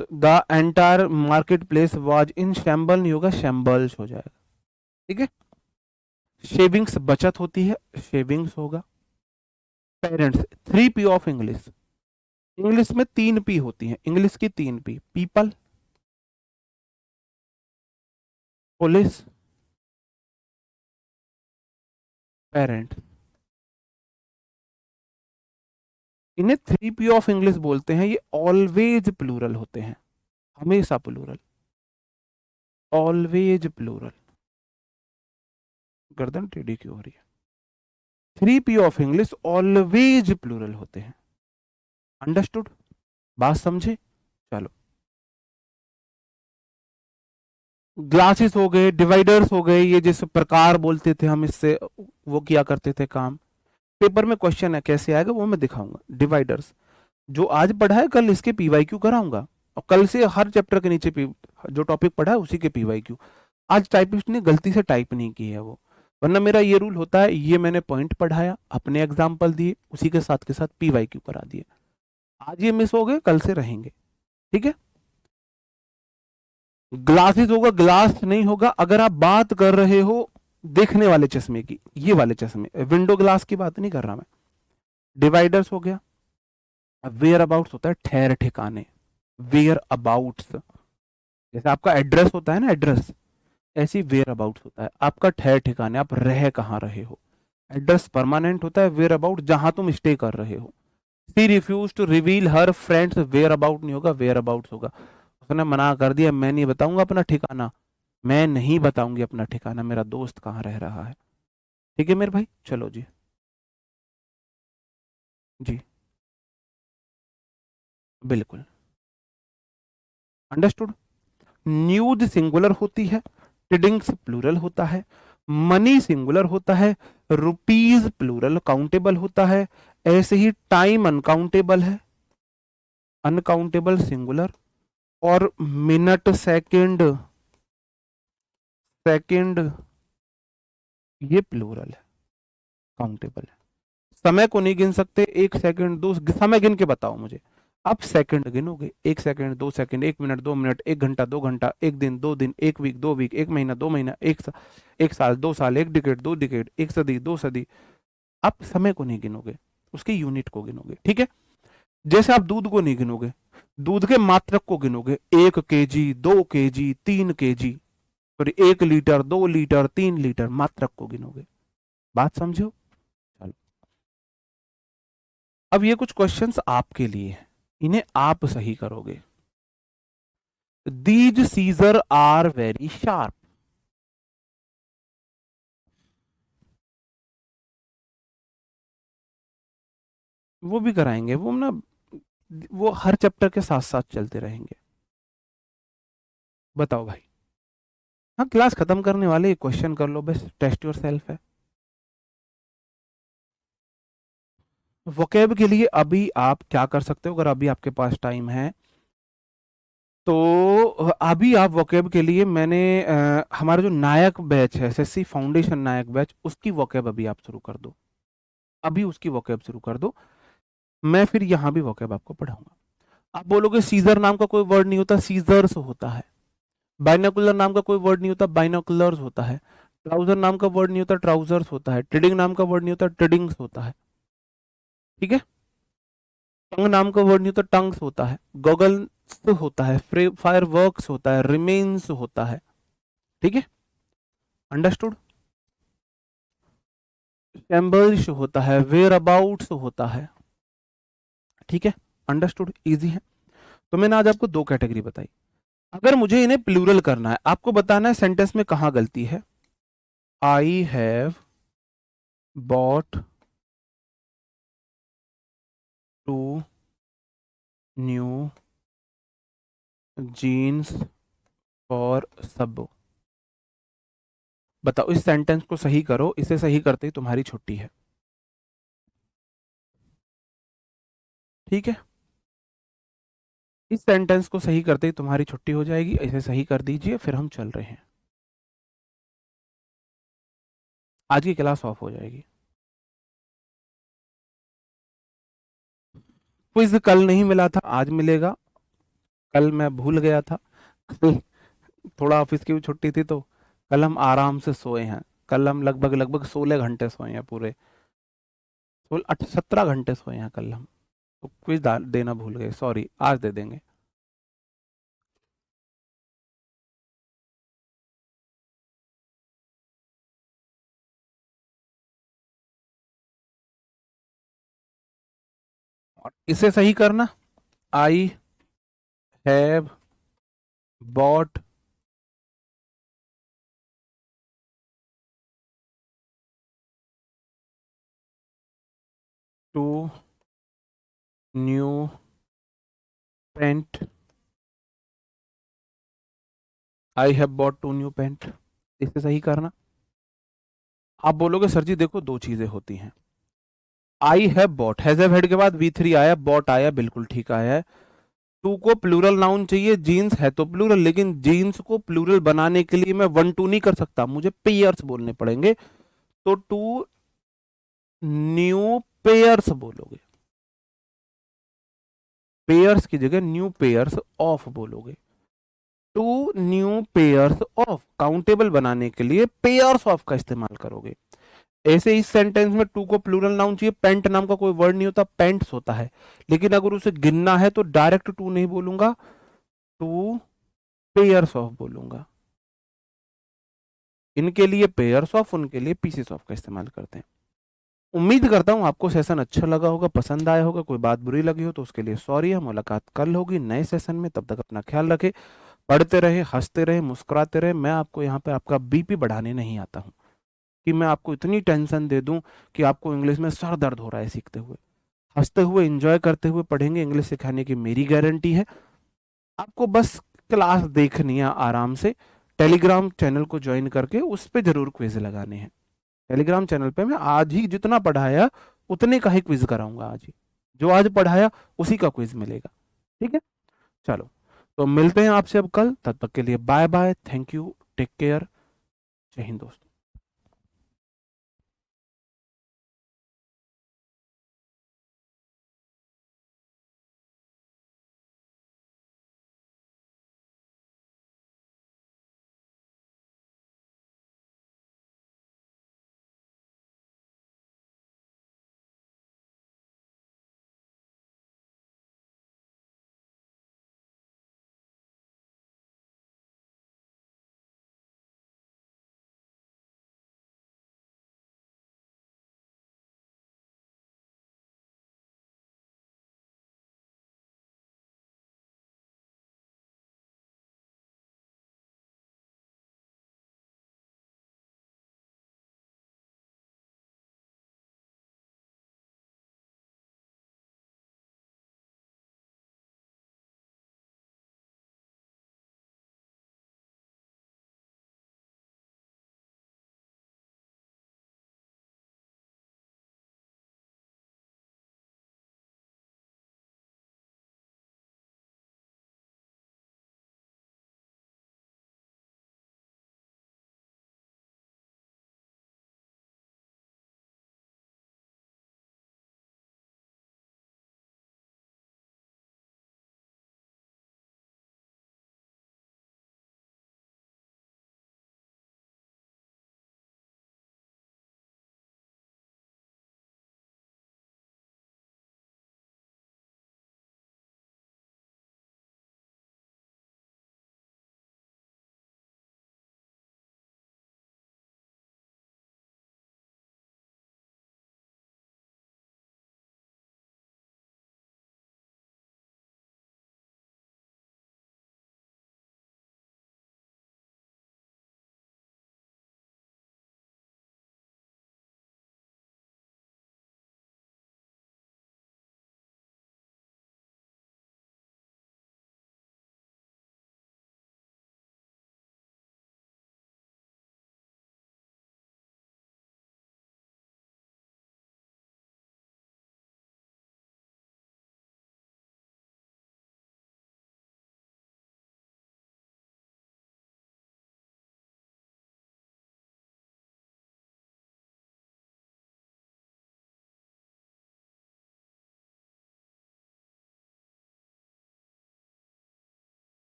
तो the entire market place was in shamble नहीं होगा, शैम्बल्स हो जाएगा। ठीक है, शेविंग्स बचत होती है, शेविंग्स होगा। Parents, 3 P of English. English में 3 P होती है, इंग्लिश की 3 P, पीपल, पुलिस, पेरेंट। इन्हें 3 P ऑफ इंग्लिश बोलते हैं। ये ऑलवेज प्लूरल होते हैं, हमेशा प्लूरल, ऑलवेज प्लूरल। गर्दन टेढ़ी क्यों हो रही है? 3 P of English always plural होते हैं। अंडरस्टूड, बात समझे? चलो, ग्लासेस हो गए, डिवाइडर्स हो गए, ये जिस प्रकार बोलते थे हम, इससे वो किया करते थे काम। पेपर में क्वेश्चन है, कैसे आएगा वो मैं दिखाऊंगा। डिवाइडर्स जो आज पढ़ा है कल इसके PYQ कराऊंगा, और कल से हर चैप्टर के नीचे जो टॉपिक पढ़ा है उसी के PYQ। आज टाइपिस्ट ने गलती से टाइप नहीं की है वो, वरना मेरा ये रूल होता है, ये मैंने पॉइंट पढ़ाया, अपने एग्जाम्पल दिए, उसी के साथ PYQ करा दिए। आज ये मिस हो गए, कल से रहेंगे। ठीक है, ग्लासेस होगा, ग्लास नहीं होगा। अगर आप बात कर रहे हो देखने वाले चश्मे की, ये वाले चश्मे, विंडो ग्लास की बात नहीं कर रहा मैं। डिवाइडर्स हो गया। वेयर अबाउट्स होता है ठहर ठिकाने, वेयर अबाउट्स। जैसे आपका एड्रेस होता है ना, एड्रेस, ऐसी वेयर अबाउट्स होता है आपका ठहर ठिकाने, आप रह कहाँ रहे हो। एड्रेस परमानेंट होता है, वेयर अबाउट जहां तुम स्टे कर रहे हो। She refuse to reveal her friends, where about नहीं होगा, वेयर अबाउट्स होगा। उसने मना कर दिया, मैं नहीं बताऊंगा अपना ठिकाना, मैं नहीं बताऊंगी अपना ठिकाना, मेरा दोस्त कहाँ रह रहा है। ठीक है मेरे भाई, चलो जी। जी बिल्कुल, अंडरस्टूड। न्यूज सिंगुलर होती है, टिडिंग्स प्लूरल होता है, मनी सिंगुलर होता है, रुपीज प्लूरल काउंटेबल होता है। ऐसे ही टाइम अनकाउंटेबल है, अनकाउंटेबल सिंगुलर। और मिनट, सेकंड, सेकंड ये प्लूरल है, काउंटेबल है। समय को नहीं गिन सकते, 1 सेकंड, 2, समय गिन के बताओ मुझे। आप सेकंड गिनोगे, 1 सेकंड, 2 सेकंड, 1 मिनट, 2 मिनट, 1 घंटा, 2 घंटा, 1 दिन, 2 दिन, 1 वीक, 2 वीक, 1 महीना, 2 महीना, 1 साल, 2 साल, 1 डिकेड, 2 डिकेड, 1 सदी, 2 सदी। आप समय को नहीं गिनोगे, उसके यूनिट को गिनोगे। ठीक है, जैसे आप दूध को नहीं गिनोगे, दूध के मात्रक को गिनोगे, 1 kg, 2 kg, 3 kg, sorry 1 litre, 2 litre, 3 litre, मात्रक को गिनोगे। बात समझो? चलो, अब ये कुछ क्वेश्चंस आपके लिए हैं, इन्हें आप सही करोगे। These scissors are very sharp. वो भी कराएंगे, वो ना, वो हर चैप्टर के साथ साथ चलते रहेंगे। बताओ भाई। हाँ, क्लास खत्म करने वाले, क्वेश्चन कर लो बस, टेस्ट योर सेल्फ है। वोकेब के लिए अभी आप क्या कर सकते हो, अगर अभी आपके पास टाइम है तो अभी आप वोकेब के लिए, मैंने हमारा जो नायक बैच है, एसएससी फाउंडेशन नायक बैच, उसकी वोकेब अभी आप शुरू कर दो। अभी उसकी वोकेब शुरू कर दो। मैं फिर यहाँ भी वोकेब आपको पढ़ाऊंगा। आप बोलोगे सीजर नाम का कोई वर्ड नहीं होता, सीजर्स होता है। बाइनोकुलर नाम का कोई वर्ड नहीं होता, बाइनोकुलर्स होता है। ट्राउजर नाम का वर्ड नहीं होता, ट्राउजर्स होता है। ट्रेडिंग नाम का वर्ड नहीं होता, ट्रेडिंग्स होता है। ठीक है। टंग नाम का वर्ड नहीं होता, टंग्स होता है। गॉगल्स होता है, फायर वर्क्स होता है, रिमेन्स होता है। ठीक है, अंडरस्टूड। शैम्बल्स होता है, वेयर अबाउट्स होता है। ठीक है, अंडरस्टूड, इजी है। तो मैंने आज आपको दो कैटेगरी बताई। अगर मुझे इन्हें प्लूरल करना है, आपको बताना है सेंटेंस में कहां गलती है। I have bought two new jeans for सबो। बताओ, इस सेंटेंस को सही करो, इसे सही करते ही तुम्हारी छुट्टी है। ठीक है, इस सेंटेंस को सही करते ही तुम्हारी छुट्टी हो जाएगी। इसे सही कर दीजिए, फिर हम चल रहे हैं। आज की क्लास ऑफ हो जाएगी। क्विज कल नहीं मिला था, आज मिलेगा। कल मैं भूल गया था, कल थोड़ा ऑफिस की भी छुट्टी थी, तो कल हम आराम से सोए हैं। कल हम लगभग लगभग 16 घंटे सोए हैं, पूरे 17 घंटे सोए हैं कल हम। तो क्विज देना भूल गए, सॉरी, आज दे देंगे। और इसे सही करना, I have bought two new pant. I have bought two new pant, इसे सही करना। आप बोलोगे सर जी देखो, दो चीजें होती हैं। आई have bot, has have head के बाद V3 आया, बॉट आया, बिल्कुल ठीक आया है। टू को प्लूरल नाउन चाहिए, जीन्स है तो प्लूरल, लेकिन जीन्स को प्लूरल बनाने के लिए मैं वन टू नहीं कर सकता, मुझे पेयर्स बोलने पड़ेंगे। तो टू न्यू पेयर्स बोलोगे, पेयर्स की जगह न्यू पेयर्स ऑफ बोलोगे। Two new pairs of, countable बनाने के लिए पेयर्स ऑफ का इस्तेमाल करोगे। ऐसे इस सेंटेंस में टू को प्लूरल नाउन चाहिए, पेंट नाम का कोई वर्ड नहीं होता, पेंट्स होता है। लेकिन अगर उसे गिनना है तो डायरेक्ट टू नहीं बोलूंगा, टू पेयर्स ऑफ बोलूंगा। इनके लिए पेयर्स ऑफ, उनके लिए पीसेस ऑफ का इस्तेमाल करते हैं। उम्मीद करता हूं आपको सेशन अच्छा लगा होगा, पसंद आया होगा। कोई बात बुरी लगी हो तो उसके लिए सॉरी है। मुलाकात कल होगी नए सेशन में, तब तक अपना ख्याल रखें। पढ़ते रहे, हंसते रहे, मुस्कुराते रहे। मैं आपको यहाँ पे आपका बीपी बढ़ाने नहीं आता हूँ कि मैं आपको इतनी टेंशन दे दूं कि आपको इंग्लिश में सर दर्द हो रहा है सीखते हुए। हंसते हुए, एंजॉय करते हुए पढ़ेंगे, इंग्लिश सिखाने की मेरी गारंटी है। आपको बस क्लास देखनी है आराम से। टेलीग्राम चैनल को ज्वाइन करके उस पर जरूर क्विज लगाने हैं। टेलीग्राम चैनल पे मैं आज ही जितना पढ़ाया उतने का ही क्विज कराऊंगा। आज ही जो आज पढ़ाया उसी का क्विज मिलेगा। ठीक है, चलो, तो मिलते हैं आपसे अब कल। तब तक के लिए bye bye, thank you, take care, जय हिंद दोस्तों।